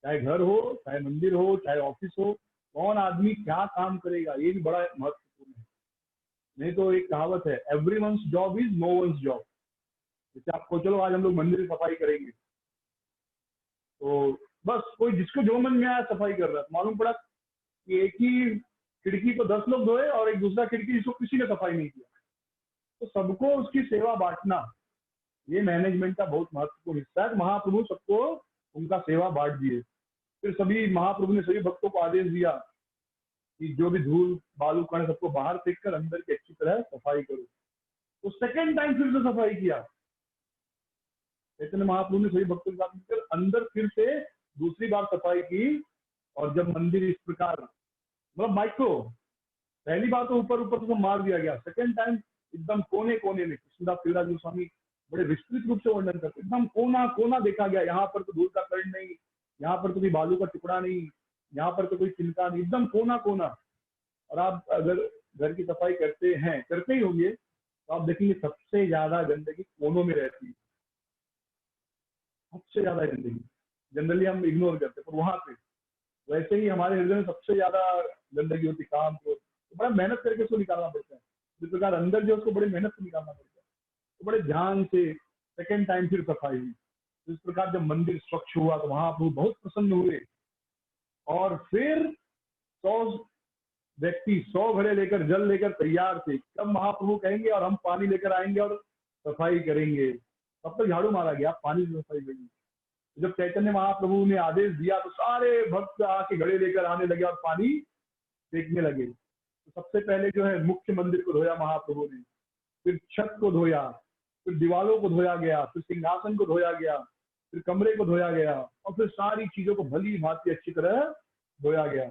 S1: चाहे घर हो, चाहे मंदिर हो, चाहे ऑफिस हो, कौन आदमी क्या काम करेगा, ये भी बड़ा महत्वपूर्ण है। नहीं तो एक कहावत है, everyone's job is no one's job. जैसे आपको चलो आज हम लोग मंदिर की सफाई करेंगे, तो बस कोई जिसको जो मन में आया सफाई कर रहा है, मालूम पड़ा कि एक ही खिड़की को 10 लोग धोए और एक दूसरा खिड़की जिसको किसी ने सफाई नहीं किया। तो सबको उसकी सेवा बांटना, ये मैनेजमेंट का बहुत महत्वपूर्ण हिस्सा है। महाप्रभु सबको उनका सेवा बांट दिए। फिर सभी महाप्रभु ने सभी भक्तों को आदेश दिया कि जो भी धूल बालू कण सबको बाहर फेंक कर अंदर की अच्छी तरह सफाई करो। तो सेकेंड टाइम फिर से सफाई किया चैतन्य महाप्रभु ने सभी भक्तों के साथ मिलकर, अंदर फिर से दूसरी बार सफाई की। और जब मंदिर इस प्रकार मतलब माइक्रो, पहली बार तो ऊपर ऊपर तो मार दिया गया, सेकेंड टाइम एकदम कोने कोने में, कृष्णदास कविराज गोस्वामी बड़े विस्तृत रूप से वर्णन करते, एकदम कोना कोना देखा गया, यहाँ पर तो धूल का कण नहीं, यहाँ पर तो कोई बालू का टुकड़ा नहीं, यहाँ पर तो कोई चिंता नहीं, एकदम कोना कोना। और आप अगर घर की सफाई करते हैं, करते ही होंगे, तो आप देखेंगे सबसे ज्यादा गंदगी कोनों में रहती है, सबसे ज्यादा गंदगी जनरली हम इग्नोर करते हैं, पर वहां पे वैसे ही हमारे हृदय में सबसे ज्यादा गंदगी होती, काम को तो बड़ा मेहनत करके उसको निकालना पड़ता है। जिस प्रकार अंदर जो उसको बड़ी मेहनत से निकालना पड़ता है, तो बड़े ध्यान से सेकेंड टाइम फिर सफाई हुई। तो इस प्रकार जब मंदिर स्वच्छ हुआ तो महाप्रभु बहुत प्रसन्न हुए। और फिर 100 व्यक्ति 100 घड़े लेकर जल लेकर तैयार थे, तब महाप्रभु कहेंगे और हम पानी लेकर आएंगे और सफाई करेंगे। तब तक झाड़ू मारा गया, पानी से सफाई करेंगे। जब चैतन्य महाप्रभु ने आदेश दिया तो सारे भक्त आके घड़े लेकर आने लगे और पानी फेंकने लगे। तो सबसे पहले जो है मुख्य मंदिर को धोया महाप्रभु ने, फिर छत को धोया, फिर दीवारों को धोया गया, फिर सिंहासन को धोया गया, फिर कमरे को धोया गया, और फिर सारी चीजों को भली भांति अच्छी तरह धोया गया।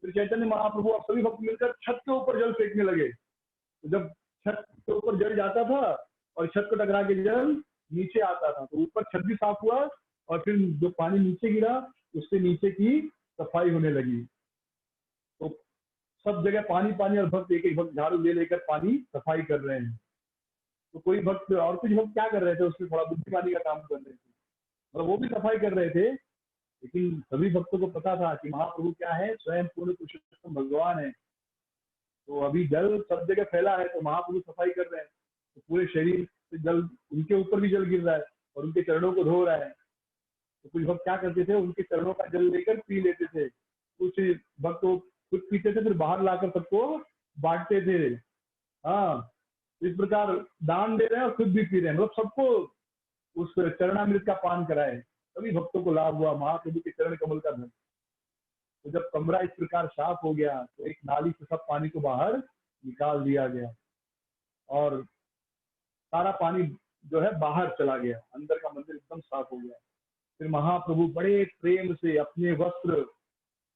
S1: फिर चैतन्य महाप्रभु और सभी भक्त मिलकर छत के ऊपर जल फेंकने लगे। तो जब छत के ऊपर जल जाता था और छत को टकरा के जल नीचे आता था, तो ऊपर छत भी साफ हुआ और फिर जो पानी नीचे गिरा उससे नीचे की सफाई होने लगी। तो सब जगह पानी पानी और भक्त एक एक भक्त झाड़ू ले लेकर पानी सफाई कर रहे हैं। तो कोई भक्त और कुछ भक्त क्या कर रहे थे, उसमें थोड़ा बुद्धिमानी का काम कर रहे थे, मतलब वो भी सफाई कर रहे थे, लेकिन सभी भक्तों को पता था कि महाप्रभु क्या है, स्वयं पूर्ण पुरुषोत्तम भगवान है। तो अभी जल सब जगह फैला है, तो महाप्रभु सफाई कर रहे हैं, तो पूरे शरीर से जल, उनके ऊपर भी जल गिर रहा है और उनके चरणों को धो रहा है। तो कुछ भक्त क्या करते थे, उनके चरणों का जल लेकर पी लेते थे, कुछ भक्त खुद पीते थे, फिर बाहर लाकर सबको बांटते थे। हाँ, इस प्रकार दान दे रहे हैं और खुद भी पी रहे हैं, मतलब सबको उस चरणामृत का पान कराए, सभी भक्तों को लाभ हुआ महाप्रभु के चरण कमल का धन। तो जब कमरा इस प्रकार साफ हो गया तो एक नाली से सब पानी को बाहर निकाल दिया गया और सारा पानी जो है बाहर चला गया, अंदर का मंदिर एकदम साफ हो गया। फिर महाप्रभु बड़े प्रेम से अपने वस्त्र,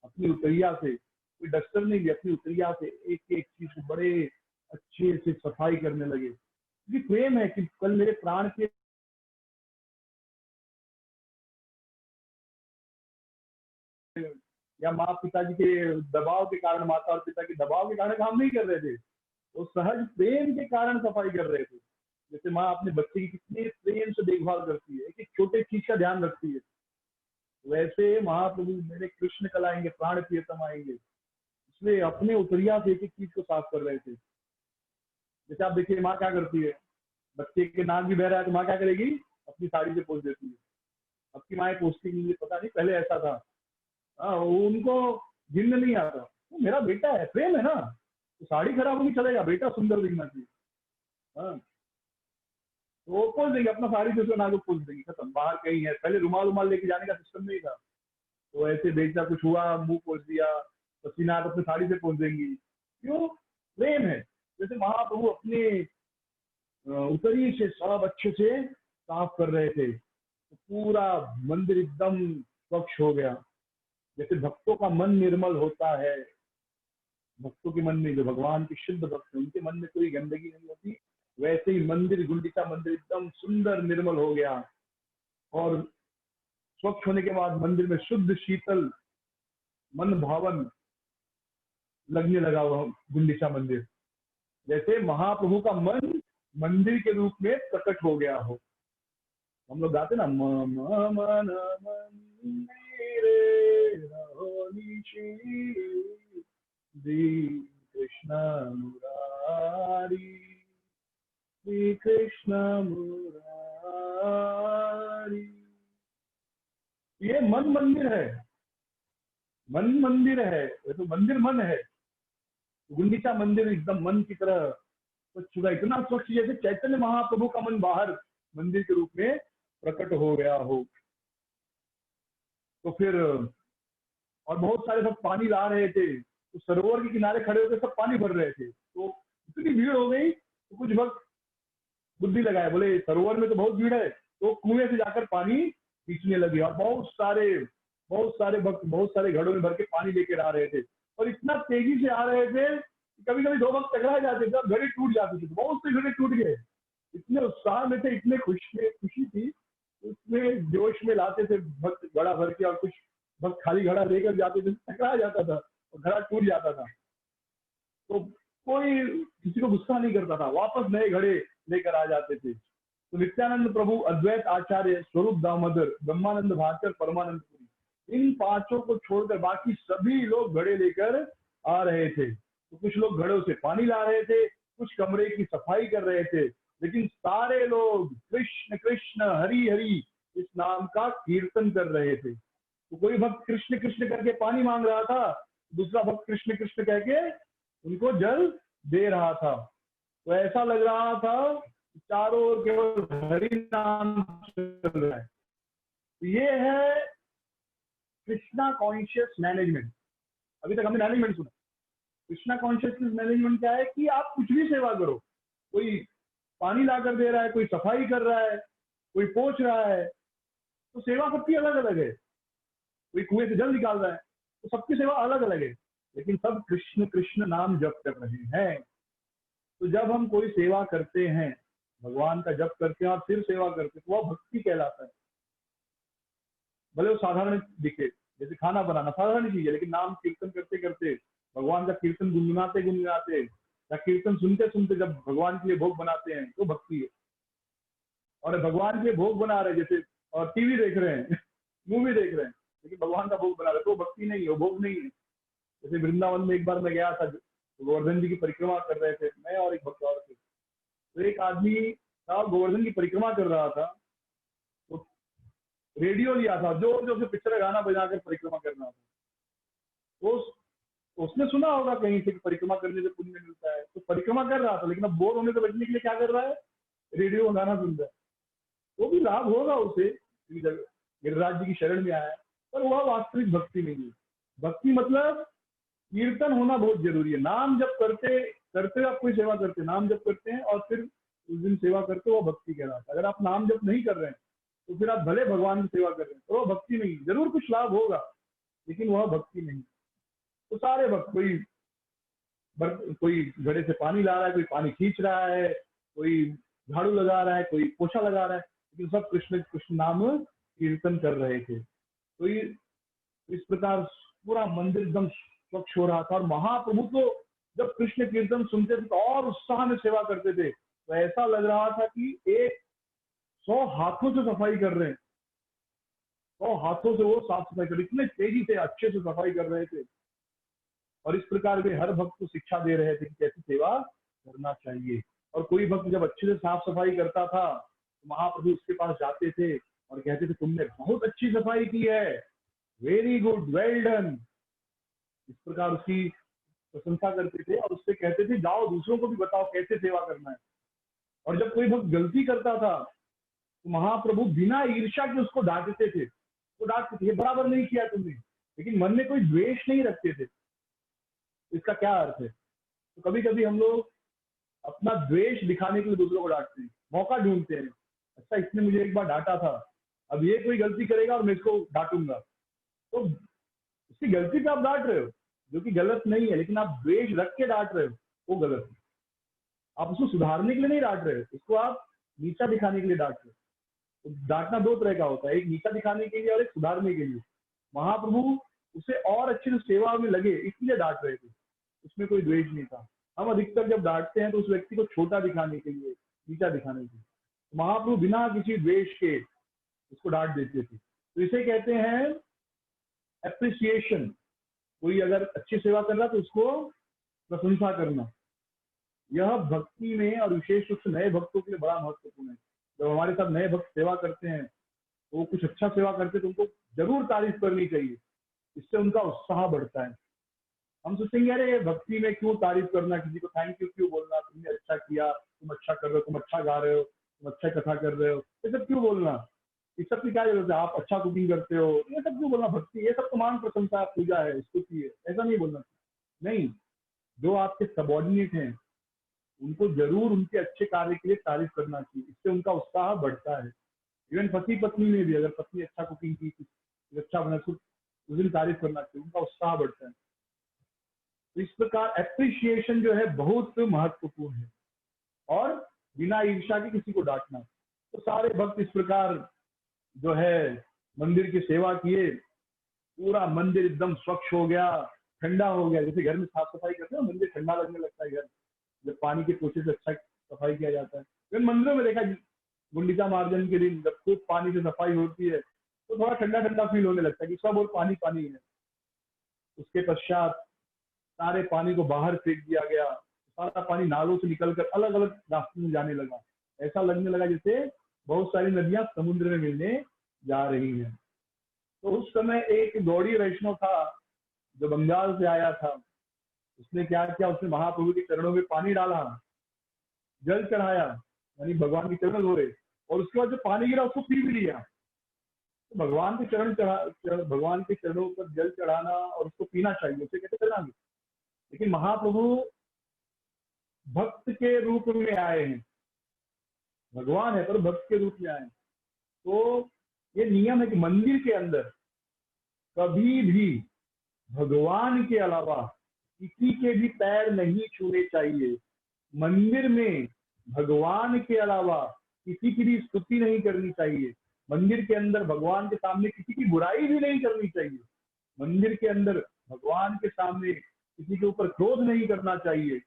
S1: अपनी उतरिया से, कोई डस्टर नहीं भी, अपनी उतरिया से एक एक चीज को बड़े अच्छे से सफाई करने लगे, क्योंकि प्रेम है कि कल मेरे प्राण के या माँ पिताजी के दबाव के कारण, माता और पिता के दबाव के कारण काम नहीं कर रहे थे, वो सहज प्रेम के कारण सफाई कर रहे थे। जैसे माँ अपने बच्चे की कितने प्रेम से देखभाल करती है, एक छोटे चीज का ध्यान रखती है, वैसे महाप्रभु मेरे कृष्ण कल आएंगे, प्राण प्रियतम आएंगे, इसलिए अपने उतरिया से एक एक चीज को साफ कर रहे थे। जैसे आप देखिए माँ क्या करती है, बच्चे के नाक भी बह रहा है तो माँ क्या करेगी, अपनी साड़ी से पोंछ देती है। अब की माएँ पोंछती नहीं, पता नहीं, पहले ऐसा था। हाँ, उनको गिनने नहीं आता, वो मेरा बेटा है, प्रेम है ना, तो साड़ी खराब होगी चलेगा, बेटा सुंदर दिखना चाहिए। हाँ, तो वो पोंछ देंगे, अपना साड़ी से उसका नाक पोंछ देंगे, खत्म, बाहर कहीं है। पहले रुमाल रुमाल लेके जाने का सिस्टम नहीं था, तो ऐसे बेटा कुछ हुआ, मुंह पोंछ दिया, पसीना आया तो अपनी साड़ी से पोंछ देंगी। क्यों, प्रेम है। जैसे महाप्रभु अपने उतरी से सब अच्छे से साफ कर रहे थे, तो पूरा मंदिर एकदम स्वच्छ हो गया। जैसे भक्तों का मन निर्मल होता है, भक्तों के मन में, जो भगवान के शुद्ध भक्त हैं उनके मन में कोई गंदगी नहीं होती, वैसे ही मंदिर, गुंडीचा मंदिर एकदम सुंदर निर्मल हो गया। और स्वच्छ होने के बाद मंदिर में शुद्ध शीतल मन भावन लगने लगा वह गुंडीचा मंदिर, जैसे महाप्रभु का मन मंदिर के रूप में प्रकट हो गया हो। हम लोग गाते ना, मम मन मंदिरे रहो निशी, श्री कृष्ण मुरारी, श्री कृष्ण मुरारी। ये मन मंदिर है, मन मंदिर है, ये तो मंदिर मन है। गुंडीचा मंदिर एकदम मन की तरह स्वच्छ हुआ, इतना स्वच्छ जैसे चैतन्य महाप्रभु का मन बाहर मंदिर के रूप में प्रकट हो गया हो। तो फिर और बहुत सारे सब पानी ला रहे थे, तो सरोवर के किनारे खड़े होकर सब पानी भर रहे थे। तो इतनी भीड़ हो गई तो कुछ भक्त बुद्धि लगाए, बोले सरोवर में तो बहुत भीड़ है, तो कुएं से जाकर पानी खींचने लगे। और बहुत सारे भक्त बहुत सारे घड़ों में भर के पानी लेकर आ रहे थे, और इतना तेजी से आ रहे थे कि कभी कभी दो भक्त टकरा जाते थे और घड़े टूट जाते थे। बहुत से घड़े टूट गए, इतने उत्साह में थे, इतने खुशी थी, उसमें जोश में लाते थे भक्त घड़ा भर के, और कुछ भक्त खाली घड़ा लेकर जाते थे, टकरा जाता था और घड़ा टूट जाता था। तो कोई किसी को गुस्सा नहीं करता था, वापस नए घड़े लेकर आ जाते थे। तो नित्यानंद प्रभु, अद्वैत आचार्य, स्वरूप दामोदर, ब्रह्मानंद भारकर, परमानंद पुरी, इन पांचों को छोड़कर बाकी सभी लोग घड़े लेकर आ रहे थे। तो कुछ लोग घड़ों से पानी ला रहे थे, कुछ कमरे की सफाई कर रहे थे, लेकिन सारे लोग कृष्ण कृष्ण हरि हरि इस नाम का कीर्तन कर रहे थे। तो कोई भक्त कृष्ण कृष्ण करके पानी मांग रहा था, दूसरा भक्त कृष्ण कृष्ण कह के उनको जल दे रहा था। तो ऐसा लग रहा था कि चारों ओर केवल हरि नाम चल रहा है। तो ये है कृष्णा कॉन्शियस मैनेजमेंट। अभी तक हमने मैनेजमेंट सुना, कृष्णा कॉन्शियसनेस मैनेजमेंट क्या है कि आप कुछ भी सेवा करो, कोई पानी ला कर दे रहा है, कोई सफाई कर रहा है, कोई पोंछ रहा है, तो सेवा सबकी अलग अलग है। कोई कुएं से जल निकाल रहा है, तो सबकी सेवा अलग अलग है, लेकिन सब कृष्ण कृष्ण नाम जप कर रहे हैं। तो जब हम कोई सेवा करते हैं, भगवान का जप करते हैं और फिर सेवा करते हैं, तो वह भक्ति कहलाता है। भले वो साधारण दिखे, जैसे खाना बनाना साधारण चीज है, लेकिन नाम कीर्तन करते करते, भगवान का कीर्तन गुनगुनाते गुनगुनाते या कीर्तन सुनते सुनते जब भगवान के लिए भोग बनाते हैं, तो भक्ति है। और भगवान के लिए भोग बना रहे जैसे, और टीवी देख रहे हैं मूवी देख रहे हैं, लेकिन भगवान का भोग बना रहे, तो भक्ति नहीं है, वो भोग नहीं है। जैसे वृंदावन में एक बार मैं गया था, गोवर्धन जी की परिक्रमा कर रहे थे, मैं और एक भक्त और थे। तो एक आदमी था, गोवर्धन की परिक्रमा कर रहा था, तो रेडियो लिया था, जोर जोर से पिक्चर गाना बजाकर परिक्रमा कर रहा था। तो उसने सुना होगा कहीं से कि परिक्रमा करने से पुण्य मिलता है, तो परिक्रमा कर रहा था, लेकिन अब बोर होने से बचने के लिए क्या कर रहा है, रेडियो में गाना सुन रहा है। वो भी लाभ होगा उसे, गिरिराज जी की शरण में आया है, पर वह वास्तविक भक्ति नहीं है। भक्ति मतलब कीर्तन होना बहुत जरूरी है। नाम जब करते करते आप कोई सेवा करते, नाम जब करते हैं और फिर उस दिन सेवा करते हो, वह भक्ति कहलाता है। अगर आप नाम जब नहीं कर रहे हैं, तो फिर आप भले भगवान की सेवा कर रहे हैं, तो वह भक्ति नहीं, जरूर कुछ लाभ होगा, लेकिन वह भक्ति नहीं। तो सारे भक्त, कोई घड़े से पानी ला रहा है, कोई पानी खींच रहा है, कोई झाड़ू लगा रहा है, कोई पोछा लगा रहा है, लेकिन सब कृष्ण कृष्ण नाम कीर्तन कर रहे थे। तो ये इस प्रकार पूरा मंदिर एकदम स्वच्छ हो रहा था। और महाप्रभु तो जब कृष्ण कीर्तन सुनते थे तो और उत्साह में सेवा करते थे, तो ऐसा लग रहा था कि 100 हाथों से सफाई कर रहे हैं, 100 हाथों से वो साफ सफाई कर, इतने तेजी से अच्छे से सफाई कर रहे थे। और इस प्रकार वे हर भक्त को शिक्षा दे रहे थे कि कैसे सेवा करना चाहिए। और कोई भक्त जब अच्छे से साफ सफाई करता था, तो महाप्रभु उसके पास जाते थे और कहते थे, तुमने बहुत अच्छी सफाई की है, वेरी गुड, वेल डन। इस प्रकार उसकी प्रशंसा करते थे और उससे कहते थे, जाओ दूसरों को भी बताओ कैसे सेवा करना है। और जब कोई भक्त गलती करता था, तो महाप्रभु बिना ईर्ष्या के उसको डांटते थे, वो डांटते थे, बराबर नहीं किया तुमने, लेकिन मन में कोई द्वेष नहीं रखते थे। इसका क्या अर्थ है? तो कभी कभी हम लोग अपना द्वेष दिखाने के लिए दूसरों को डांटते हैं, मौका ढूंढते हैं, अच्छा इसने मुझे एक बार डांटा था, अब ये कोई गलती करेगा और मैं इसको डांटूंगा। तो उसकी गलती पे आप डांट रहे हो, जो कि गलत नहीं है, लेकिन आप द्वेष रख के डांट रहे हो, वो गलत है। आप उसको सुधारने के लिए नहीं डांट रहे हो, उसको आप नीचा दिखाने के लिए डांट रहे हो। तो डांटना दो तरह का होता है, एक नीचा दिखाने के लिए और एक सुधारने के लिए। महाप्रभु उसे और अच्छे से सेवा में लगे इसलिए डांट रहे थे, उसमें कोई द्वेष नहीं था। हम अधिकतर जब डांटते हैं तो उस व्यक्ति को छोटा दिखाने के लिए, नीचा दिखाने के लिए। महाप्रभु बिना किसी द्वेष के उसको डांट देते थे। तो इसे कहते हैं एप्रिसिएशन। कोई अगर अच्छी सेवा कर रहा है तो उसको प्रशंसा करना। यह भक्ति में और विशेष रूप से नए भक्तों के लिए बड़ा महत्वपूर्ण है। जब हमारे साथ नए भक्त सेवा करते हैं तो वो कुछ अच्छा सेवा करते हैं तो उनको जरूर तारीफ करनी चाहिए, इससे उनका उत्साह बढ़ता है। हम सोचेंगे अरे भक्ति में क्यों तारीफ करना, किसी को थैंक यू क्यों बोलना, तुमने अच्छा किया, तुम अच्छा कर रहे हो, तुम अच्छा गा रहे हो, तुम अच्छा कथा कर रहे हो, ये सब क्यों बोलना, इस सब की क्या जरूरत है, आप अच्छा कुकिंग करते हो, ये सब क्यों बोलना। भक्ति ये सब तो मान प्रशंसा, पूजा है, स्तुति है, ऐसा नहीं बोलना। नहीं, जो आपके सबॉर्डिनेट हैं उनको जरूर उनके अच्छे कार्य के लिए तारीफ करना चाहिए, इससे उनका उत्साह बढ़ता है। इवन पति पत्नी में भी अगर पत्नी अच्छा कुकिंग की, कुछ अच्छा बना, उस दिन तारीफ करना चाहिए, उनका उत्साह बढ़ता है। तो इस प्रकार एप्रिशिएशन जो है बहुत महत्वपूर्ण है, और बिना ईर्ष्या के किसी को डांटना। तो सारे भक्त इस प्रकार जो है मंदिर की सेवा किए, पूरा मंदिर एकदम स्वच्छ हो गया, ठंडा हो गया। जैसे घर में साफ सफाई करते हैं मंदिर ठंडा लगने लगता है घर, जब पानी के पोछे से अच्छा सफाई किया जाता है। फिर मंदिरों में देखा गुंडिचा मार्जन के दिन जब खूब पानी से सफाई होती है तो थोड़ा ठंडा ठंडा फील होने लगता है कि सब और पानी पानी है। उसके पश्चात सारे पानी को बाहर फेंक दिया गया, सारा पानी नालों से निकलकर अलग अलग रास्ते में जाने लगा। ऐसा लगने लगा जैसे बहुत सारी नदियां समुद्र में मिलने जा रही हैं। तो उस समय एक गौड़ी वैष्णव था जो बंगाल से आया था। उसने क्या किया, उसने महाप्रभु के चरणों में पानी डाला, जल चढ़ाया, यानी भगवान के चरण धोए, और उसके बाद जो पानी गिरा उसको पी भी लिया। तो भगवान के भगवान के चरणों पर जल चढ़ाना और उसको पीना चाहिए, उसे कैसे करना। लेकिन महाप्रभु भक्त के रूप में आए हैं, भगवान है पर भक्त के रूप में आए हैं। तो ये नियम है कि मंदिर के अंदर कभी भी भगवान के अलावा किसी के भी पैर नहीं छूने चाहिए। मंदिर में भगवान के अलावा किसी की भी स्तुति नहीं करनी चाहिए। मंदिर के अंदर भगवान के सामने किसी की बुराई भी नहीं करनी चाहिए। मंदिर के अंदर भगवान के सामने किसी के ऊपर क्रोध नहीं करना चाहिए,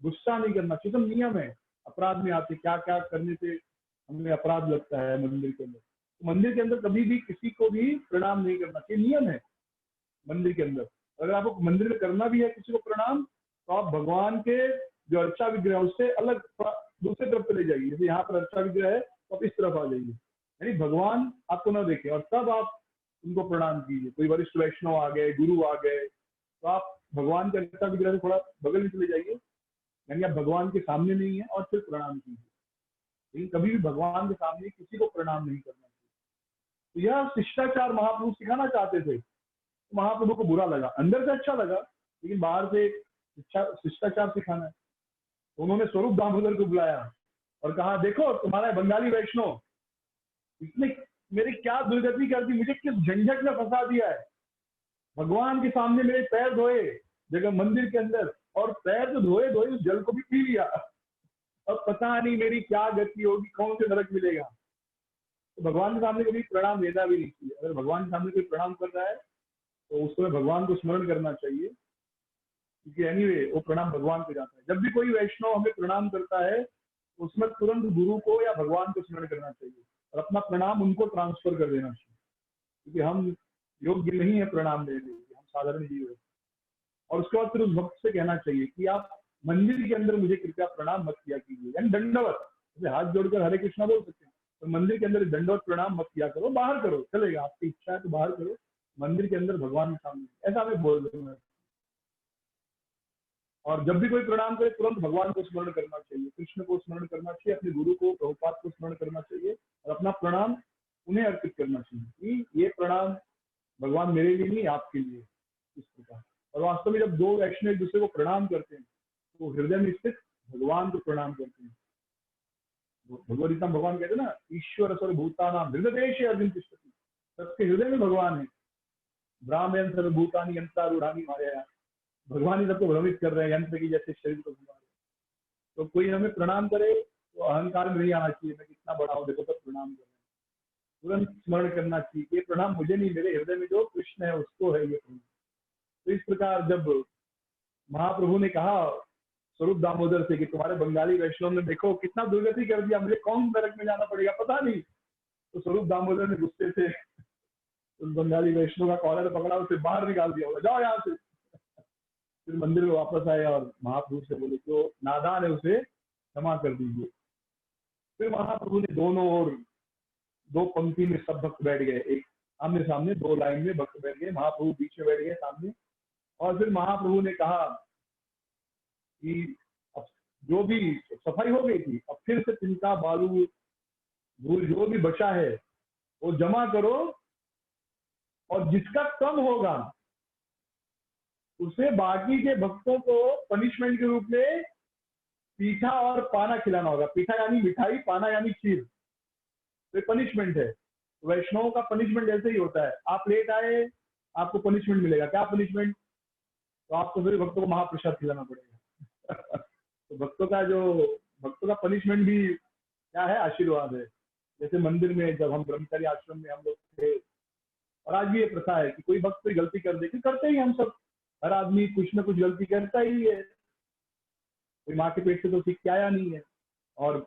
S1: गुस्सा नहीं करना चाहिए। तो नियम है, अपराध में आते क्या क्या करने से हमें अपराध लगता है मंदिर के अंदर। तो मंदिर के अंदर कभी भी किसी को भी प्रणाम नहीं करना चाहिए, नियम है मंदिर के अंदर। अगर आपको मंदिर में करना भी है किसी को प्रणाम, तो आप भगवान के जो अर्चा विग्रह उससे अलग दूसरी तरफ चले जाइए। जैसे यहाँ पर अर्चा विग्रह है तो आप इस तरफ आ जाइए, यानी भगवान आपको ना देखे, और तब आप उनको प्रणाम कीजिए। कोई वरिष्ठ वैष्णव आ गए, गुरु आ गए, तो आप भगवान के अर्चा विग्रह से थोड़ा बगल में चले जाइए, यानी आप भगवान के सामने नहीं है, और फिर प्रणाम कीजिए। लेकिन कभी भी भगवान के सामने किसी को प्रणाम नहीं करना चाहिए। तो यह शिष्टाचार महाप्रभु सिखाना चाहते थे। तो महाप्रभु को बुरा लगा, अंदर से अच्छा लगा, लेकिन बाहर से शिष्टाचार सिखाना है। तो उन्होंने स्वरूप दामोदर को बुलाया और कहा, देखो तुम्हारा बंगाली वैष्णव, इसने मेरी क्या दुर्गति कर दी, मुझे किस झंझट में फंसा दिया है। भगवान के सामने मेरे पैर धोए जगह मंदिर के अंदर, और पैर तो धोए धोए उस जल को भी पी लिया। अब पता नहीं मेरी क्या गति होगी, कौन से नरक मिलेगा। तो भगवान के सामने कभी प्रणाम लेना भी नहीं चाहिए। अगर भगवान के सामने कोई प्रणाम कर रहा है तो उसको भगवान को स्मरण करना चाहिए, क्योंकि एनीवे वो प्रणाम भगवान को जाता है। जब भी कोई वैष्णव हमें प्रणाम करता है तो उसमें तुरंत गुरु को या भगवान को स्मरण करना चाहिए, और अपना प्रणाम उनको ट्रांसफर कर देना चाहिए, क्योंकि हम योग्य नहीं है प्रणाम लेने के, हम साधारण जीव है। और उसके बाद फिर उस भक्त से कहना चाहिए कि आप मंदिर के अंदर मुझे कृपया प्रणाम मत किया कीजिए, यानी दंडवत, जैसे हाथ जोड़कर हरे कृष्णा बोल सकते हैं, तो मंदिर के अंदर दंडवत प्रणाम मत किया करो, बाहर करो, चलेगा, आपकी इच्छा है तो बाहर करो, मंदिर के अंदर भगवान के सामने, ऐसा मैं बोल दूंगा। और जब भी कोई प्रणाम करे तुरंत भगवान को स्मरण करना चाहिए, कृष्ण को स्मरण करना चाहिए, अपने गुरु को, प्रभुपाद को स्मरण करना चाहिए, और अपना प्रणाम उन्हें अर्पित करना चाहिए कि ये प्रणाम भगवान मेरे लिए नहीं, आपके लिए, इस प्रकार। और वास्तव में जब दो वैष्णव एक दूसरे को प्रणाम करते हैं तो हृदय में स्थित भगवान को प्रणाम करते हैं। भगवदगीता में भगवान कहते हैं ना, ईश्वर सर्वभूतानां हृदयेषु अर्जुन तिष्ठति, सबके हृदय में भगवान है। ब्राह्मण सर्वभूतानि यंत्रारूढ़ानि माया, भगवान ही सबको भ्रमित कर रहे हैं यंत्र की जैसे शरीर को घुमा रहे। तो कोई हमें प्रणाम करे तो अहंकार में नहीं आना चाहिए, मैं कितना बड़ा हूँ देखो तब प्रणाम कर रहे हैं। तुरंत स्मरण करना चाहिए ये प्रणाम मुझे नहीं, मेरे हृदय में जो कृष्ण है उसको है ये प्रणाम। तो इस प्रकार जब महाप्रभु ने कहा स्वरूप दामोदर से कि तुम्हारे बंगाली वैष्णव ने देखो कितना दुर्गति कर दिया, मुझे कौन नरक में जाना पड़ेगा पता नहीं, तो स्वरूप दामोदर ने गुस्से से उस बंगाली वैष्णव का कॉलर पकड़ा, उसे बाहर निकाल दिया, बोला जाओ यहाँ से। फिर मंदिर में वापस आए और महाप्रभु से बोले जो नादान है उसे क्षमा कर दीजिए। फिर महाप्रभु ने दोनों ओर दो पंक्ति में सब भक्त बैठ गए, एक आमने सामने दो लाइन में भक्त बैठ गए, महाप्रभु बीच में बैठ गए सामने। और फिर महाप्रभु ने कहा कि अब जो भी सफाई हो गई थी, अब फिर से तिनका बालू धूल जो भी बचा है वो जमा करो, और जिसका कम होगा उसे बाकी के भक्तों को पनिशमेंट के रूप में पीठा और पाना खिलाना होगा। पीठा यानी मिठाई, पाना यानी खीर, तो पनिशमेंट है। वैष्णव का पनिशमेंट ऐसे ही होता है, आप लेट आए आपको पनिशमेंट मिलेगा। क्या पनिशमेंट? तो आपको फिर भक्तों को महाप्रसाद खिलाना पड़ेगा। तो भक्तों का पनिशमेंट भी क्या है? आशीर्वाद है। जैसे मंदिर में जब हम ब्रह्मचारी आश्रम में हम लोग थे, और आज भी ये प्रथा है कि कोई भक्त कोई गलती कर दे, करते ही हम सब, हर आदमी कुछ ना कुछ गलती करता ही है, कोई माँ के पेट से तो सीख के आया नहीं है, और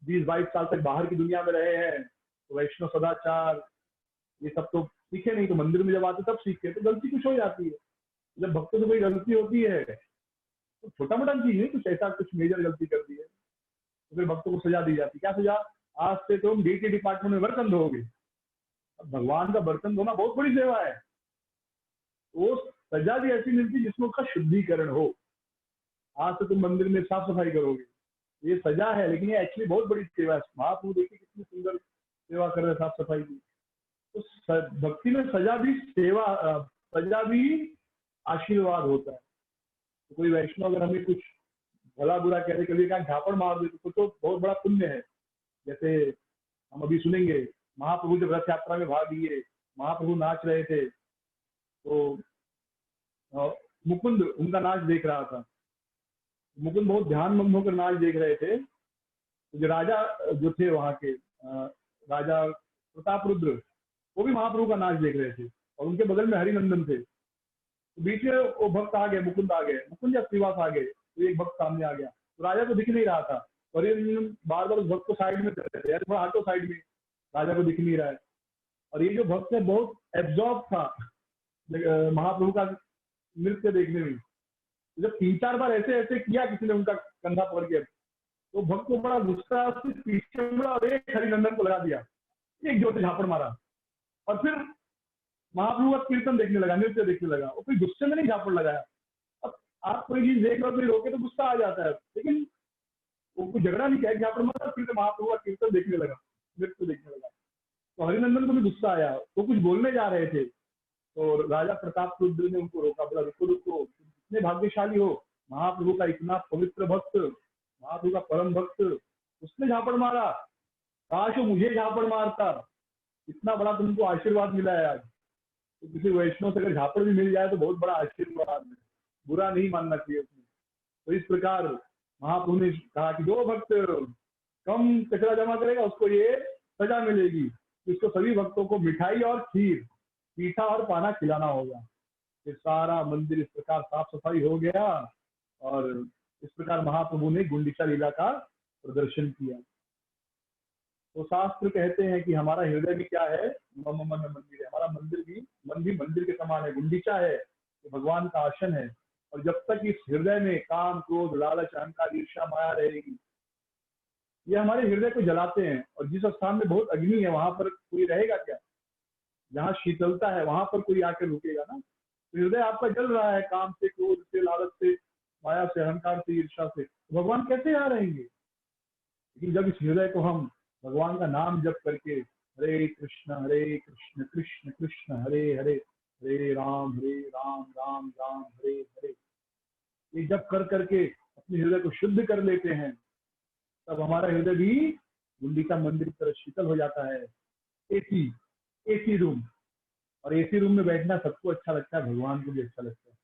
S1: 20-22 साल तक बाहर की दुनिया में रहे हैं, तो वैष्णव सदाचार ये सब तो सीखे नहीं, तो मंदिर में जब आते तब सीखे, तो गलती कुछ हो जाती है। जब भक्तों से कोई गलती होती है तो छोटा मोटा चीज नहीं, कुछ ऐसा कुछ मेजर गलती कर दी है तो फिर भक्तों को सजा दी जाती है। क्या सजा? आज से तुम डीटी डिपार्टमेंट में बर्तन धोगे। अब भगवान का बर्तन धोना बहुत बड़ी सेवा है, वो सजा भी ऐसी मिलती जिसमें उसका शुद्धिकरण हो। आज से तुम मंदिर में साफ सफाई करोगे, ये सजा है, लेकिन ये एक्चुअली बहुत बड़ी सेवा है। महाप्रभु देखिए कितनी सुंदर सेवा कर रहे हैं साफ सफाई की। तो भक्ति में सजा भी सेवा, सजा भी आशीर्वाद होता है। तो कोई वैष्णव अगर हमें कुछ भला बुरा कह रहे, कभी कहा झापड़ मार दे, तो बहुत बड़ा पुण्य है। जैसे हम अभी सुनेंगे, महाप्रभु जब रथ यात्रा में भाग लिए, महाप्रभु नाच रहे थे, तो मुकुंद उनका नाच देख रहा था। मुकुंद बहुत ध्यानमग्न होकर नाच देख रहे थे। जो राजा जो थे वहां के राजा प्रतापरुद्र, वो भी महाप्रभु का नाच देख रहे थे, और उनके बगल में हरिनंदन थे। तो बीच में वो भक्त आ गए, मुकुंद आ गए, मुकुंद या श्रीवास आ गए, तो एक भक्त सामने आ गया, तो राजा को दिख नहीं रहा था। हरिनंदन बार बार उस भक्त को साइड में कर रहे थे, यार थोड़ा हटो साइड में, राजा को दिख नहीं रहा है। और ये जो भक्त है बहुत एब्जॉर्ब था महाप्रभु का नृत्य देखने में। जब 3-4 बार ऐसे ऐसे किया किसी ने उनका कंधा पकड़ के, तो भक्त को बड़ा गुस्सा, पीछे मुड़ा और एक हरिनंदन को लगा दिया, एक जोर से झापड़ मारा, और फिर महाप्रभु का कीर्तन देखने लगा, नृत्य देखने लगा। और कोई गुस्से में नहीं झापड़ लगाया। अब आप कोई चीज देख रहे हो, कोई रोके तो गुस्सा आ जाता है, लेकिन वो कोई झगड़ा नहीं किया, झापड़ मारा, फिर महाप्रभु का कीर्तन देखने लगा, नृत्य देखने लगा। तो हरिनंदन को भी गुस्सा आया, वो कुछ बोलने जा रहे थे, तो राजा प्रतापरुद्र ने उनको रोका, बोला रुको रुको, कितने भाग्यशाली हो, महाप्रभु का इतना पवित्र भक्त, महाप्रभु का परम भक्त, उसने झापड़ मारा, काश वो मुझे झापड़ मारता, इतना बड़ा तुमको आशीर्वाद मिला है आज। तो किसी वैष्णव से अगर झापड़ भी मिल जाए तो बहुत बड़ा आशीर्वाद है, बुरा नहीं मानना चाहिए उसमें। तो इस प्रकार महाप्रभु ने कहा कि जो भक्त कम कचरा जमा करेगा उसको ये सजा मिलेगी, इसको सभी भक्तों को मिठाई और खीर, पीठा और पाना खिलाना होगा। फिर सारा मंदिर इस प्रकार साफ सफाई हो गया, और इस प्रकार महाप्रभु ने गुंडीचा लीला का प्रदर्शन किया। तो शास्त्र कहते हैं कि हमारा हृदय भी क्या है? मम मन मंदिर है। हमारा मंदिर भी, मन भी मंदिर के समान है, गुंडीचा है, तो भगवान का आसन है। और जब तक इस हृदय में काम, क्रोध, लालच, अहंकार, ईर्ष्या, माया रहेगी, ये हमारे हृदय को जलाते हैं। और जिस स्थान में बहुत अग्नि है वहां पर कोई रहेगा क्या? जहाँ शीतलता है वहां पर कोई आकर रुकेगा ना? तो हृदय आपका जल रहा है काम से, क्रोध से, लालच से, माया से, अहंकार से, ईर्ष्या से, तो भगवान कैसे यहाँ रहेंगे? लेकिन जब इस हृदय को हम भगवान का नाम जप करके हरे कृष्ण कृष्ण कृष्ण हरे हरे, हरे राम राम राम हरे हरे, ये जप कर करके अपने हृदय को शुद्ध कर लेते हैं, तब हमारा हृदय भी गुंडीचा मंदिर की तरह शीतल हो जाता है। AC room. और एसी रूम में बैठना सबको अच्छा लगता है, भगवान को भी अच्छा लगता है।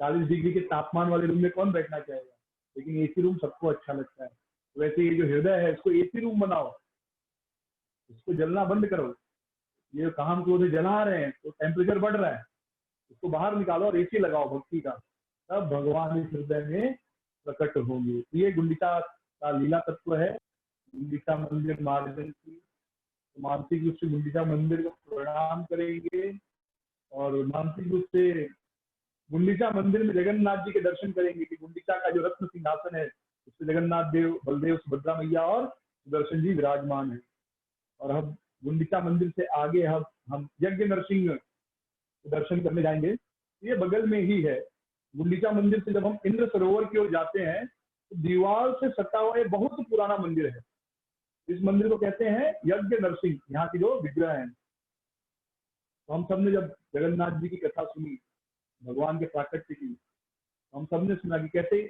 S1: 40 डिग्री के तापमान वाले रूम में कौन बैठना चाहेगा, लेकिन एसी रूम सबको अच्छा लगता है। तो वैसे ये जो हृदय है इसको एसी रूम बनाओ, इसको जलना बंद करो। ये काम क्रोध जला रहे हैं तो टेम्परेचर बढ़ रहा है, इसको बाहर निकालो और एसी लगाओ भक्ति का, तब भगवान इस हृदय में प्रकट होंगे। ये गुंडिचा का लीला तत्व है। गुंडिचा मंदिर मार्जन की, तो मानसिक रूप से गुंडिचा मंदिर को प्रणाम करेंगे और मानसिक रूप से गुंडिचा मंदिर में जगन्नाथ जी के दर्शन करेंगे कि गुंडिचा का जो रत्न सिंहासन है उसमें जगन्नाथ देव, बलदेव, सुभद्रा मैया और सुदर्शन जी विराजमान है। और हम गुंडिचा मंदिर से आगे हम यज्ञ नरसिंह दर्शन करने जाएंगे। ये बगल में ही है। गुंडिचा मंदिर से जब हम इंद्र सरोवर की ओर जाते हैं तो दीवार से सटा हुआ ये बहुत पुराना मंदिर है। इस मंदिर को कहते हैं यज्ञ नरसिंह, यहाँ की जो विग्रह है। तो हम सबने जब जगन्नाथ जी की कथा सुनी, भगवान के प्राकट्य की, हम सबने सुना कि कैसे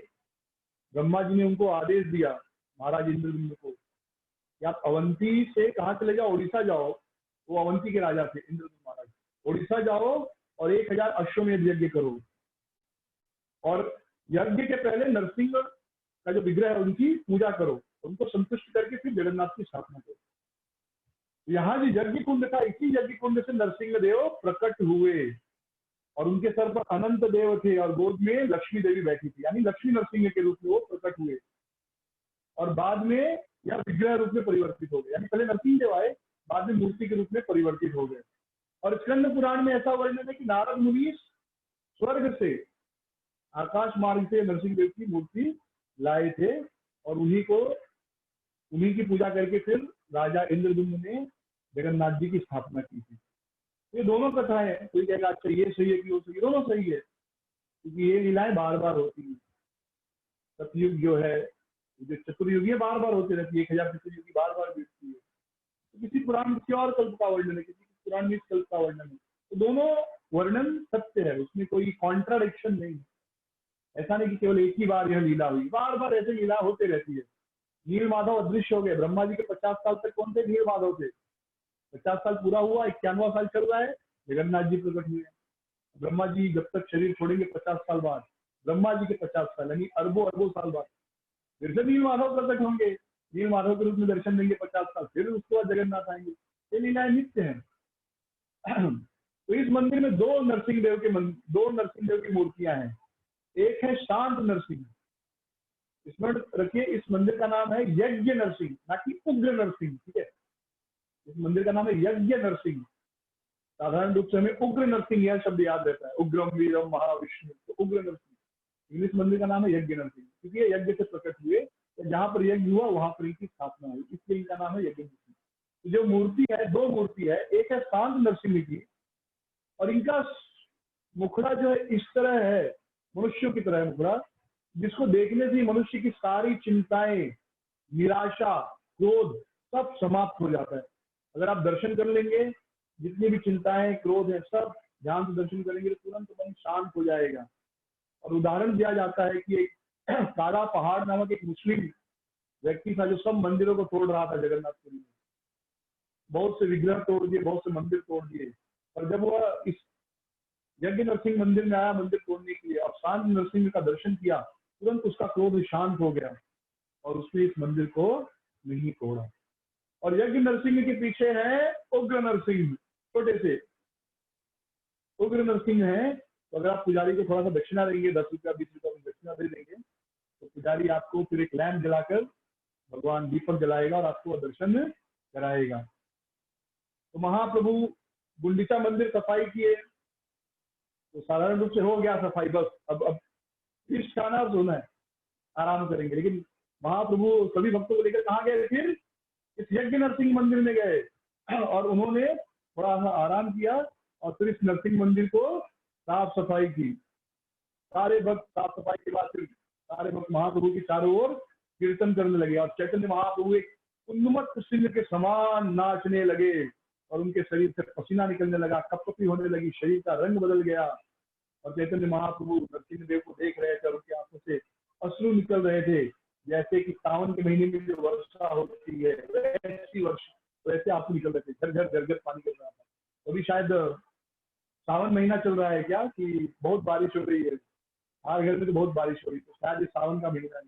S1: ब्रह्मा जी ने उनको आदेश दिया, महाराज इंद्रद्युम्न को, कि आप अवंती से कहाँ चले जाओ, उड़ीसा जाओ। वो अवंती के राजा थे इंद्रद्युम्न महाराज। उड़ीसा जाओ और 1000 अश्वमेध यज्ञ करो, और यज्ञ के पहले नरसिंह का जो विग्रह है उनकी पूजा करो, उनको संतुष्ट करके फिर जगन्नाथ की स्थापना करो। यहाँ जो यज्ञ कुंड था, इसी यज्ञ कुंड से नरसिंह देव प्रकट हुए और उनके सर पर अनंत देव थे और गोद में लक्ष्मी देवी बैठी थी, यानी लक्ष्मी नरसिंह के रूप में वो प्रकट हुए और बाद में यह विग्रह रूप में परिवर्तित हो गए। यानी पहले नरसिंह देव आए, बाद में मूर्ति के रूप में परिवर्तित हो गए। और स्कंद पुराण में ऐसा वर्णन है कि नारद मुनि स्वर्ग से, आकाश मार्ग से नरसिंह देव की मूर्ति लाए थे और उन्हीं की पूजा करके फिर राजा इंद्रद्युम्न ने जगन्नाथ जी की स्थापना की थी। ये दोनों कथाएं हैं। कोई कहेगा अच्छा ये सही है कि वो सही है, दोनों सही है, क्योंकि ये लीलाएं बार बार होती है। सतयुग जो है, जो चतुर्युगी बार बार होते रहती है, 1000 चतुर्युगी बार बार बीतती है। तो किसी पुराण में किसी और कल्प का वर्णन है, किसी पुराण में इस कल्प का वर्णन है, तो दोनों वर्णन सत्य है, उसमें कोई कॉन्ट्राडिक्शन नहीं है। ऐसा नहीं कि केवल एक ही बार यह लीला हुई, बार बार ऐसे लीला होते रहती है। नील माधव अदृश्य हो गए। ब्रह्मा जी के 50 साल तक कौन थे? नील माधव थे। 50 साल पूरा हुआ, 91वां साल चल रहा है, जगन्नाथ जी प्रकट हुए। ब्रह्मा जी जब तक शरीर छोड़ेंगे 50 साल बाद, ब्रह्मा जी के 50 साल यानी अरबों अरबों साल बाद फिर से नील माधव प्रकट होंगे, नील माधव के रूप में दर्शन देंगे 50 साल, फिर उसके बाद जगन्नाथ आएंगे। ये लीलाएं नित्य है। तो इस मंदिर में दो नरसिंह देव की मूर्तियां हैं। एक है शांत नरसिंह, इसमें रखिए, इस मंदिर का नाम है यज्ञ नरसिंह, ना कि उग्र नरसिंह। ठीक है, इस मंदिर का नाम है यज्ञ नरसिंह। साधारण रूप से हमें उग्र नरसिंह यह शब्द याद रहता है, उग्रम वीरम महाविष्णु, तो उग्र नरसिंह। इंग्लिश मंदिर का नाम है यज्ञ नरसिंह, क्योंकि ये यज्ञ से प्रकट हुए, तो जहां पर यज्ञ हुआ वहां पर इनकी स्थापना हुई, इसलिए इनका नाम है यज्ञ नरसिंह। तो जो मूर्ति है, दो मूर्ति है, एक है शांत नरसिंह की, और इनका मुखड़ा जो है इस तरह है, मनुष्यों की तरह है मुखड़ा, जिसको देखने से मनुष्य की सारी चिंताएं, निराशा, क्रोध सब समाप्त हो जाता है। अगर आप दर्शन कर लेंगे, जितनी भी चिंताएं, क्रोध है, सब ध्यान से दर्शन करेंगे तो तुरंत मन शांत हो जाएगा। और उदाहरण दिया जाता है कि एक काला पहाड़ नामक एक मुस्लिम व्यक्ति था जो सब मंदिरों को तोड़ रहा था जगन्नाथपुरी में, बहुत से विग्रह तोड़ दिए, बहुत से मंदिर तोड़ दिए। और जब वह इस यज्ञ नरसिंह मंदिर में आया मंदिर तोड़ने के लिए और शांत नरसिंह का दर्शन किया, तुरंत उसका क्रोध शांत हो गया और उसने इस मंदिर को नहीं तोड़ा। और यज्ञ नरसिंह के पीछे है उग्र नरसिंह, छोटे से उग्र नरसिंह है। तो अगर आप पुजारी को थोड़ा सा दक्षिणा देंगे, 10 रुपया 20 रुपया दक्षिणा दे देंगे, तो पुजारी आपको फिर एक लैंप जलाकर भगवान दीपक जलाएगा और आपको दर्शन कराएगा। तो महाप्रभु गुंडिचा मंदिर सफाई किए, तो साधारण रूप से हो गया सफाई, बस अब इस खाना सोना है, आराम करेंगे। लेकिन महाप्रभु सभी भक्तों को लेकर कहाँ गए? फिर इस यज्ञ नरसिंह मंदिर में गए और उन्होंने थोड़ा सा आराम किया और फिर इस नरसिंह मंदिर को साफ सफाई की। सारे भक्त साफ सफाई के बाद फिर सारे भक्त महाप्रभु की चारों ओर कीर्तन करने लगे और चैतन्य महाप्रभु एक उन्मत्त सिंह के समान नाचने लगे और उनके शरीर से पसीना निकलने लगा, कपकपी होने लगी, शरीर का रंग बदल गया। और चैतन्य महाप्रभु नरसिंह देव को देख रहे थे और उनकी आंखों से अश्रु निकल रहे थे, जैसे कि सावन के महीने में जो वर्षा होती है वैसी वर्षा, वैसे आंसू निकल रहे थे, झरझर झरझर पानी गिर रहा था। अभी शायद सावन महीना चल रहा है क्या कि बहुत बारिश हो रही है, हर घर में तो बहुत बारिश हो रही है, तो शायद ये सावन का महीना है।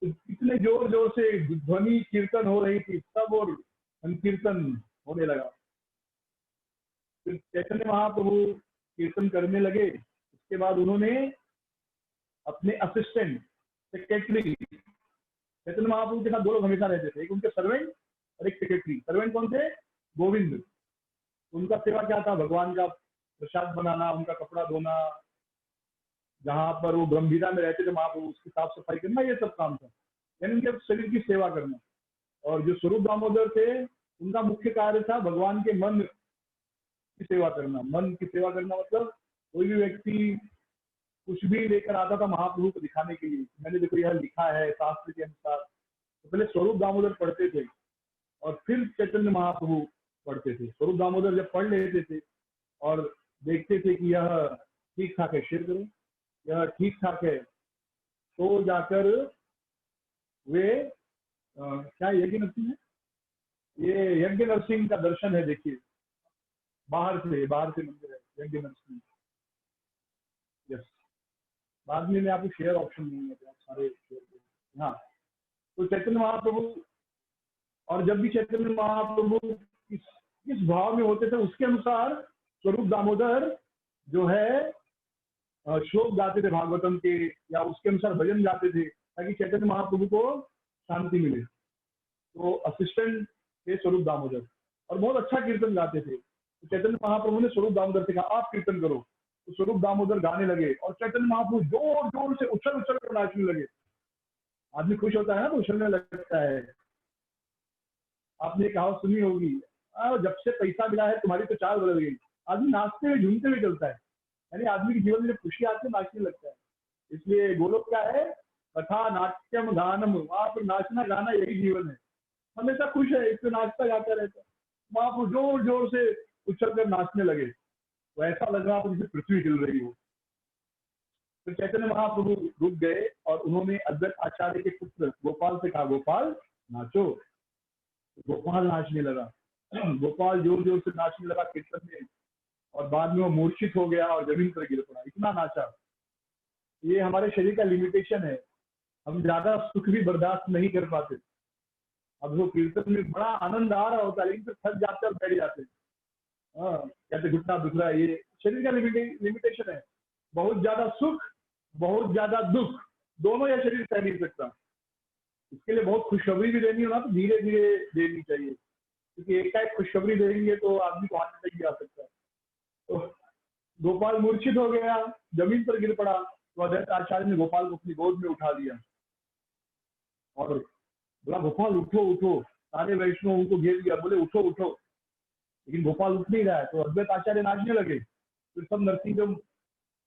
S1: तो इतने जोर जोर से ध्वनि कीर्तन हो रही थी सब, और संकीर्तन होने लगा। फिर चैतन्य महाप्रभु कीर्तन करने लगे। उसके बाद उन्होंने अपने असिस्टेंट, सेक्रेटरी, चैतन्य महाप्रभु के साथ दो लोग हमेशा रहते थे, एक उनके सर्वेंट और एक सेक्रेटरी। सर्वेंट कौन थे? गोविंद। उनका सेवा क्या था? भगवान का प्रसाद बनाना, उनका कपड़ा धोना, जहां पर वो गंभीरा में रहते थे महाप्रभु उसकी साफ सफाई करना, ये सब काम था, यानी उनके शरीर की सेवा करना। और जो स्वरूप दामोदर थे, उनका मुख्य कार्य था भगवान के मन की सेवा करना। मन की सेवा करना मतलब कोई भी व्यक्ति कुछ भी लेकर आता था महाप्रभु को दिखाने के लिए, मैंने देखो यह लिखा है शास्त्र के अनुसार, तो पहले स्वरूप दामोदर पढ़ते थे और फिर चैतन्य महाप्रभु पढ़ते थे। स्वरूप दामोदर जब पढ़ लेते थे और देखते थे कि यह ठीक ठाक है, शेयर करो, यह ठीक ठाक है, तो जाकर वे क्या यज्ञ नरसिंह है, ये यज्ञ नरसिंह का दर्शन है, देखिए बाहर से मंदिर है यज्ञ नरसिंह। यस, बाद में मैं आपको शेयर ऑप्शन नहीं है, आप सारे शेयर। हाँ, तो चैतन्य महाप्रभु, और जब भी चैतन्य महाप्रभु किस भाव में होते थे उसके अनुसार स्वरूप दामोदर जो है श्लोक गाते थे भागवतम के, या उसके अनुसार भजन गाते थे ताकि चैतन्य महाप्रभु को शांति मिले। तो असिस्टेंट थे स्वरूप दामोदर और बहुत अच्छा कीर्तन गाते थे। तो चैतन्य महाप्रभु ने स्वरूप दामोदर से कहा आप कीर्तन करो, तो स्वरूप दामोदर गाने लगे और चैतन्य महाप्रभु जोर जोर से उछल उछल कर नाचने लगे। आदमी खुश होता है ना तो उछलने लगता है। आपने कहावत सुनी होगी, जब से पैसा मिला है तुम्हारी तो चाल बदल गई। आदमी नाचते हुए झूमते हुए चलता है, यानी आदमी के जीवन में खुशी आती है नाचने लगता है। इसलिए गोलोक क्या है? कथा नाट्यम गानम, वहां पर नाचना गाना यही जीवन है। हमेशा खुश है, इसमें नाचता गाता रहता है। वहां पर जोर जोर से उछल कर नाचने लगे, तो ऐसा लग रहा था जैसे पृथ्वी हिल रही हो। तो चैतन्य महाप्रभु रुक गए और उन्होंने अद्वैत आचार्य के पुत्र गोपाल से कहा, गोपाल नाचो। गोपाल नाचने लगा। गोपाल जोर जोर से नाचने लगा कीर्तन में, और बाद में वो मूर्छित हो गया और जमीन पर गिर पड़ा, इतना नाचा। ये हमारे शरीर का लिमिटेशन है, हम ज्यादा सुख भी बर्दाश्त नहीं कर पाते। अब वो कीर्तन में बड़ा आनंद आ रहा होता है लेकिन फिर थक जाते और बैठ जाते। हाँ, कहते घुटना दुख रहा है, ये शरीर का लिमिटेशन है। बहुत ज्यादा सुख, बहुत ज्यादा दुख, दोनों यह शरीर सह नहीं सकता। इसके लिए बहुत खुशखबरी भी देनी होना तो धीरे धीरे देनी चाहिए, क्योंकि एक खुशखबरी देंगे तो आदमी को हार्ट अटैक भी आ सकता है। तो गोपाल मूर्छित हो गया, जमीन पर गिर पड़ा, तो अद्वैत आचार्य ने गोपाल को अपनी गोद में उठा लिया और बोला गोपाल उठो उठो। सारे वैष्णव उनको घेर लिया, बोले उठो उठो, लेकिन गोपाल उठ नहीं रहा है। तो अद्वैत आचार्य नाचने लगे, फिर सब नरसिंह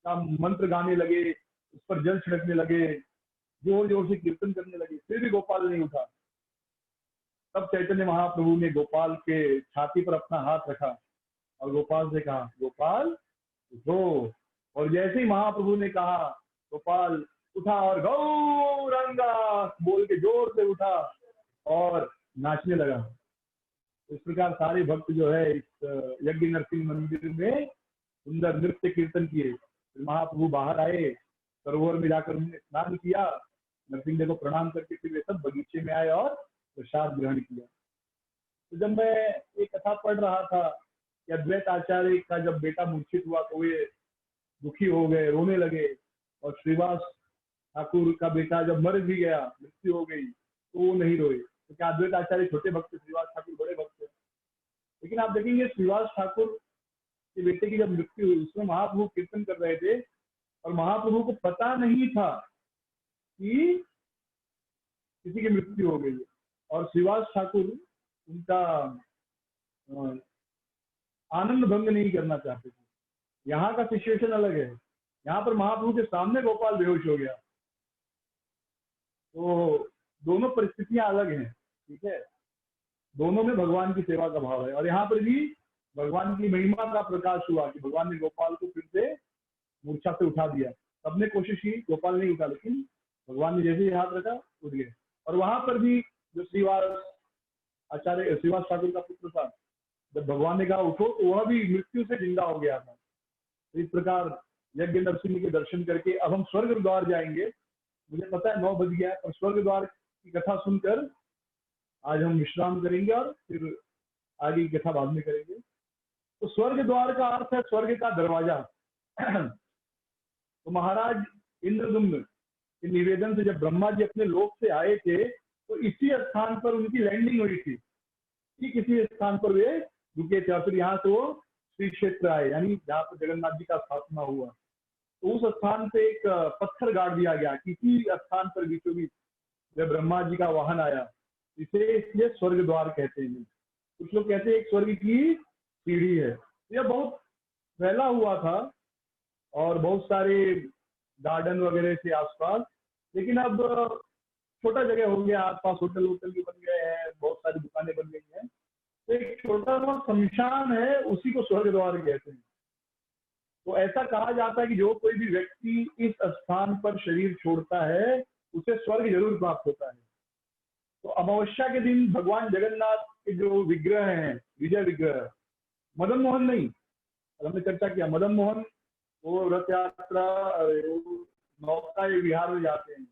S1: का मंत्र गाने लगे, उस पर जल छिड़कने लगे, जोर जोर से कीर्तन करने लगे, फिर भी गोपाल नहीं उठा। तब चैतन्य महाप्रभु ने गोपाल के छाती पर अपना हाथ रखा और गोपाल से कहा गोपाल उठो। और जैसे ही महाप्रभु ने कहा गोपाल उठा और गौरंगा बोल के जोर से उठा और नाचने लगा। इस प्रकार सारे भक्त जो है इस यज्ञ नरसिंह मंदिर में सुंदर नृत्य कीर्तन किए। फिर महाप्रभु बाहर आए, सरोवर में जाकर उन्होंने स्नान किया, नरसिंह देव को प्रणाम करके फिर वे सब बगीचे में आए और प्रसाद ग्रहण किया। तो जब मैं एक कथा पढ़ रहा था कि अद्वैत आचार्य का जब बेटा मूर्छित हुआ तो वे दुखी हो गए, रोने लगे, और श्रीवास ठाकुर का बेटा जब मर भी गया, मृत्यु हो गई, तो वो नहीं रोए। तो क्या अद्वैत आचार्य छोटे भक्त, श्रीवास ठाकुर बड़े भक्त थे। लेकिन आप देखेंगे श्रीवास ठाकुर के बेटे की जब मृत्यु हुई, उसमें महाप्रभु कीर्तन कर रहे थे और महाप्रभु को पता नहीं था कि किसी की मृत्यु हो गई है। और श्रीवास ठाकुर उनका आनंद भंग नहीं करना चाहते थे। यहाँ का सिचुएशन अलग है, यहाँ पर महाप्रभु के सामने गोपाल बेहोश हो गया। तो दोनों परिस्थितियां अलग हैं, ठीक है, दोनों में भगवान की सेवा का भाव है। और यहाँ पर भी भगवान की महिमा का प्रकाश हुआ कि भगवान ने गोपाल को फिर से मूर्छा से उठा दिया। सबने कोशिश की, गोपाल नहीं उठा, लेकिन भगवान ने जैसे ही हाथ रखा उठ गए। और वहां पर भी जो श्रीवास आचार्य, श्रीवास ठाकुर का पुत्र था, जब भगवान ने कहा उठो तो वह भी मृत्यु से जिंदा हो गया था। तो इस प्रकार यज्ञ नरसिंह के दर्शन करके अब हम स्वर्ग द्वार जाएंगे। मुझे पता है 9 बज गया है, पर स्वर्ग द्वार की कथा सुनकर आज हम विश्राम करेंगे और फिर आगे की कथा बाद में करेंगे। तो स्वर्ग द्वार का अर्थ है स्वर्ग का दरवाजा। तो महाराज इंद्रदुम्न के निवेदन से जब ब्रह्मा जी अपने लोक से आए थे तो इसी स्थान पर उनकी लैंडिंग हुई थी। ठीक इसी स्थान पर वे रुके थे और फिर यहाँ से वो श्री क्षेत्र आए, यानी जहाँ पर जगन्नाथ जी का स्थापना हुआ। तो उस स्थान पे एक पत्थर गाड़ दिया गया, किसी स्थान पर बीचों बीच जब ब्रह्मा जी का वाहन आया, इसे इसलिए स्वर्ग द्वार कहते हैं। कुछ लोग कहते हैं एक स्वर्ग की सीढ़ी है। यह बहुत फैला हुआ था और बहुत सारे गार्डन वगैरह थे आसपास, लेकिन अब छोटा जगह हो गया, आसपास होटल वोटल भी बन गए हैं, बहुत सारी दुकानें बन गई हैं। तो एक छोटा सा शमशान है, उसी को स्वर्ग द्वार कहते हैं। तो ऐसा कहा जाता है कि जो कोई भी व्यक्ति इस स्थान पर शरीर छोड़ता है उसे स्वर्ग जरूर प्राप्त होता है। तो अमावस्या के दिन भगवान जगन्नाथ के जो विग्रह हैं, विजय विग्रह, मदन मोहन नहीं, हमने चर्चा किया, मदन मोहन वो रथ यात्रा नौका विहार में जाते हैं,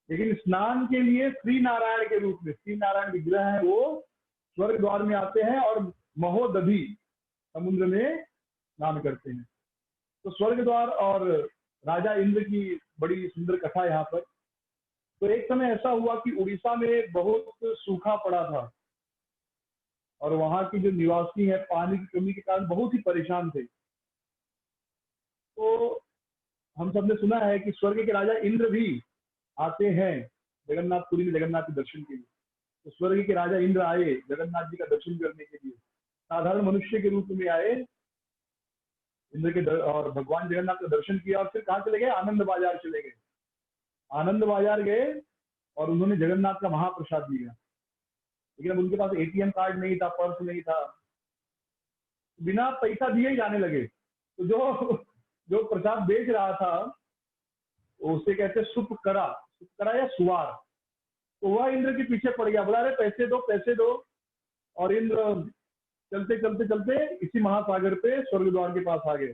S1: लेकिन स्नान के लिए श्री नारायण के रूप में, श्री नारायण विग्रह है, वो स्वर्ग द्वार में आते हैं और महोदधि समुद्र में स्नान करते हैं। तो स्वर्ग द्वार और राजा इंद्र की बड़ी सुंदर कथा यहाँ पर। तो एक समय ऐसा हुआ कि उड़ीसा में बहुत सूखा पड़ा था और वहां की जो निवासी है पानी की कमी के कारण बहुत ही परेशान थे। तो हम सबने सुना है कि स्वर्ग के राजा इंद्र भी आते हैं जगन्नाथपुरी में जगन्नाथ के दर्शन के लिए। तो स्वर्ग के राजा इंद्र आए जगन्नाथ जी का दर्शन करने के लिए, साधारण मनुष्य के रूप में आए इंद्र के और भगवान जगन्नाथ का दर्शन किया और फिर कहाँ चले गए, आनंद बाजार चले गए। आनंद बाजार गए और उन्होंने जगन्नाथ का महाप्रसाद लिया, लेकिन अब उनके पास एटीएम कार्ड नहीं था, पर्स नहीं था, बिना पैसा दिए ही जाने लगे। तो जो प्रसाद बेच रहा था उसे कहते सुपकरा या सुवार, तो वह इंद्र के पीछे पड़ गया, बोला अरे पैसे दो पैसे दो। और इंद्र चलते चलते चलते इसी महासागर पे स्वर्ग द्वार के पास आ गए।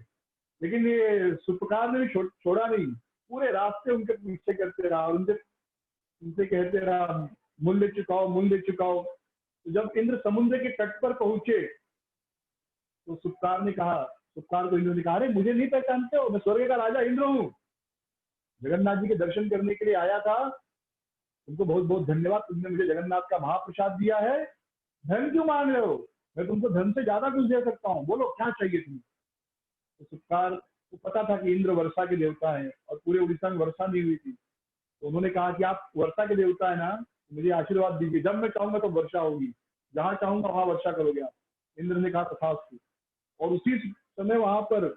S1: लेकिन ये सुपकार ने भी छोड़ा नहीं, पूरे रास्ते उनके पीछे करते रहा और उनसे कहते रहा मूल्य चुकाओ मूल्य चुकाओ। तो जब इंद्र समुद्र के तट पर पहुंचे तो सुपकार को इंद्र ने कहा, अरे मुझे नहीं पहचानते हो, मैं स्वर्ग का राजा इंद्र हूँ, जगन्नाथ जी के दर्शन करने के लिए आया था, तुमको बहुत बहुत धन्यवाद, तुमने मुझे जगन्नाथ का महाप्रसाद दिया है, धन क्यों मांग रहे हो, मैं तुमको धन से ज्यादा कुछ दे सकता हूँ, बोलो क्या चाहिए तुम्हें। तो सुपकार को पता था कि इंद्र वर्षा के देवता है और पूरे उड़ीसा में वर्षा नहीं हुई थी। तो उन्होंने कहा कि आप वर्षा के देवता है ना, मुझे आशीर्वाद दीजिए, जब मैं चाहूंगा तो वर्षा होगी, जहां चाहूंगा वहां वर्षा करोगे आप। इंद्र ने कहा तथास्तु। और उसी समय वहां पर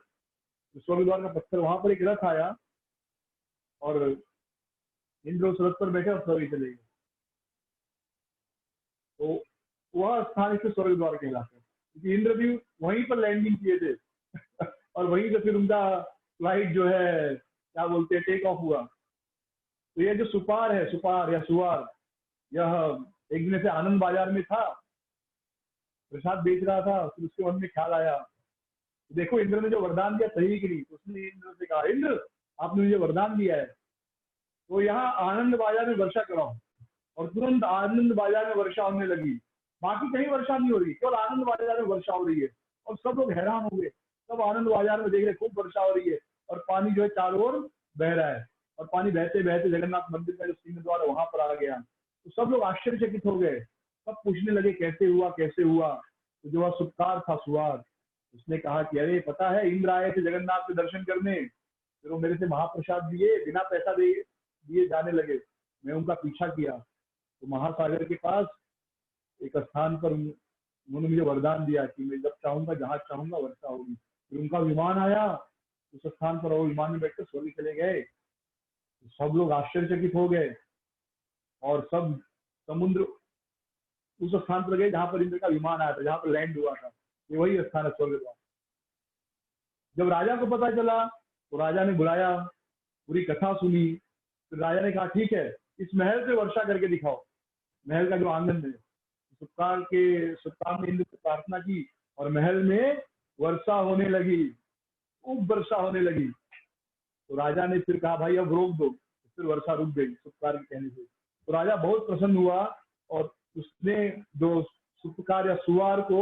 S1: स्वर्ग द्वार का पत्थर, वहां पर एक रथ आया और इंद्र उस रथ पर बैठे और स्वर्ग चले गए। तो वह स्थान इसे स्वर्ग द्वार कहलाता है, क्योंकि इंद्र भी वहीं पर लैंडिंग किए थे और वहीं से फिर उनका फ्लाइट जो है क्या बोलते हैं टेक ऑफ हुआ। तो ये जो सुपार है, सुपार या सुवार, यह एक दिन से आनंद बाजार में था, प्रसाद बेच रहा था, फिर उसके मन में ख्याल आया, देखो इंद्र ने जो वरदान दिया सही कि नहीं। तो उसने इंद्र से कहा, इंद्र आपने मुझे वरदान दिया है तो यहाँ आनंद बाजार में वर्षा कराओ। और तुरंत आनंद बाजार में वर्षा होने लगी, बाकी कहीं वर्षा नहीं हो रही, केवल आनंद बाजार में वर्षा हो रही है। और सब लोग हैरान हो गए, सब आनंद बाजार में देख रहे खूब वर्षा हो रही है और पानी जो है चारों ओर बह रहा है और पानी बहते बहते जगन्नाथ मंदिर का जो सिंह द्वार है वहां पर आ गया। तो सब लोग आश्चर्यचकित हो गए, सब पूछने लगे कैसे हुआ कैसे हुआ। तो जो सुपकार था सुवार, उसने कहा कि अरे पता है इंद्र आए थे जगन्नाथ के दर्शन करने, फिर वो मेरे से महाप्रसाद दिए, बिना पैसा दिए जाने लगे, मैं उनका पीछा किया। तो महासागर के पास एक स्थान पर उन्होंने मुझे वरदान दिया कि मैं जब चाहूंगा जहां चाहूंगा वर्षा होगी। फिर उनका विमान आया उस स्थान पर, वो विमान में बैठकर स्वर्ग चले गए। तो सब लोग आश्चर्यचकित हो गए और सब समुद्र उस स्थान पर गए जहां पर इंद्र का विमान आया था, जहां पर लैंड हुआ था, ये वही स्थान है स्वर्ग द्वार। जब राजा को पता चला तो राजा ने बुलाया, पूरी कथा सुनी। फिर राजा ने कहा ठीक है, इस महल से वर्षा करके दिखाओ, महल का जो आंगन है सुत्कार ने इंद्र से प्रार्थना की और महल में वर्षा होने लगी, खूब वर्षा होने लगी। तो राजा ने फिर कहा भाई अब रोक दो, फिर वर्षा रुक गई सुत्कार के कहने से। तो राजा बहुत प्रसन्न हुआ और उसने जो सुत्कार या सुवार को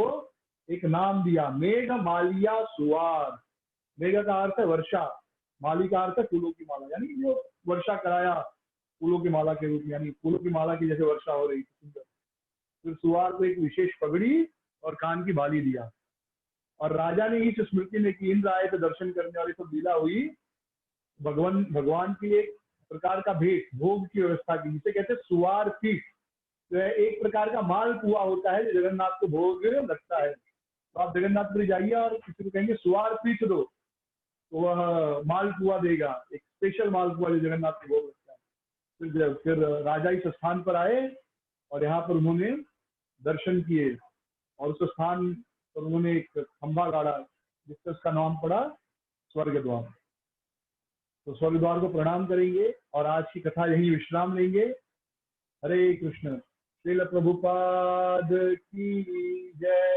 S1: एक नाम दिया, मेघ मालिया सुवार। मेघ का अर्थ है वर्षा, माली का अर्थ है फूलों की माला, यानी जो वर्षा कराया फूलों की माला के रूप में, यानी फूलों की माला की जैसे वर्षा हो रही थी। फिर सुवार को एक विशेष पगड़ी और कान की बाली दिया। और राजा ने इस स्मृति में कि इंद्र आए थे दर्शन करने वाली सब लीला हुई, भगवान की एक प्रकार का भेंट भोग की व्यवस्था की, जिसे कहते हैं सुवार पीठ। तो एक प्रकार का माल पुआ होता है जो जगन्नाथ को भोग लगता है। तो आप जगन्नाथपुरी जाइए और किसी को कहेंगे सुवार पीठ दो, तो वह माल पुआ देगा, एक स्पेशल माल पुआ जो जगन्नाथ को भोग लगता है। फिर राजा इस स्थान पर आए और यहाँ पर उन्होंने दर्शन किए और उस स्थान पर उन्होंने एक खंभा गाड़ा जिससे उसका नाम पड़ा स्वर्ग द्वार। तो स्वर्ग द्वार को प्रणाम करेंगे और आज की कथा यही विश्राम लेंगे। हरे कृष्ण। श्रील प्रभुपाद की जय।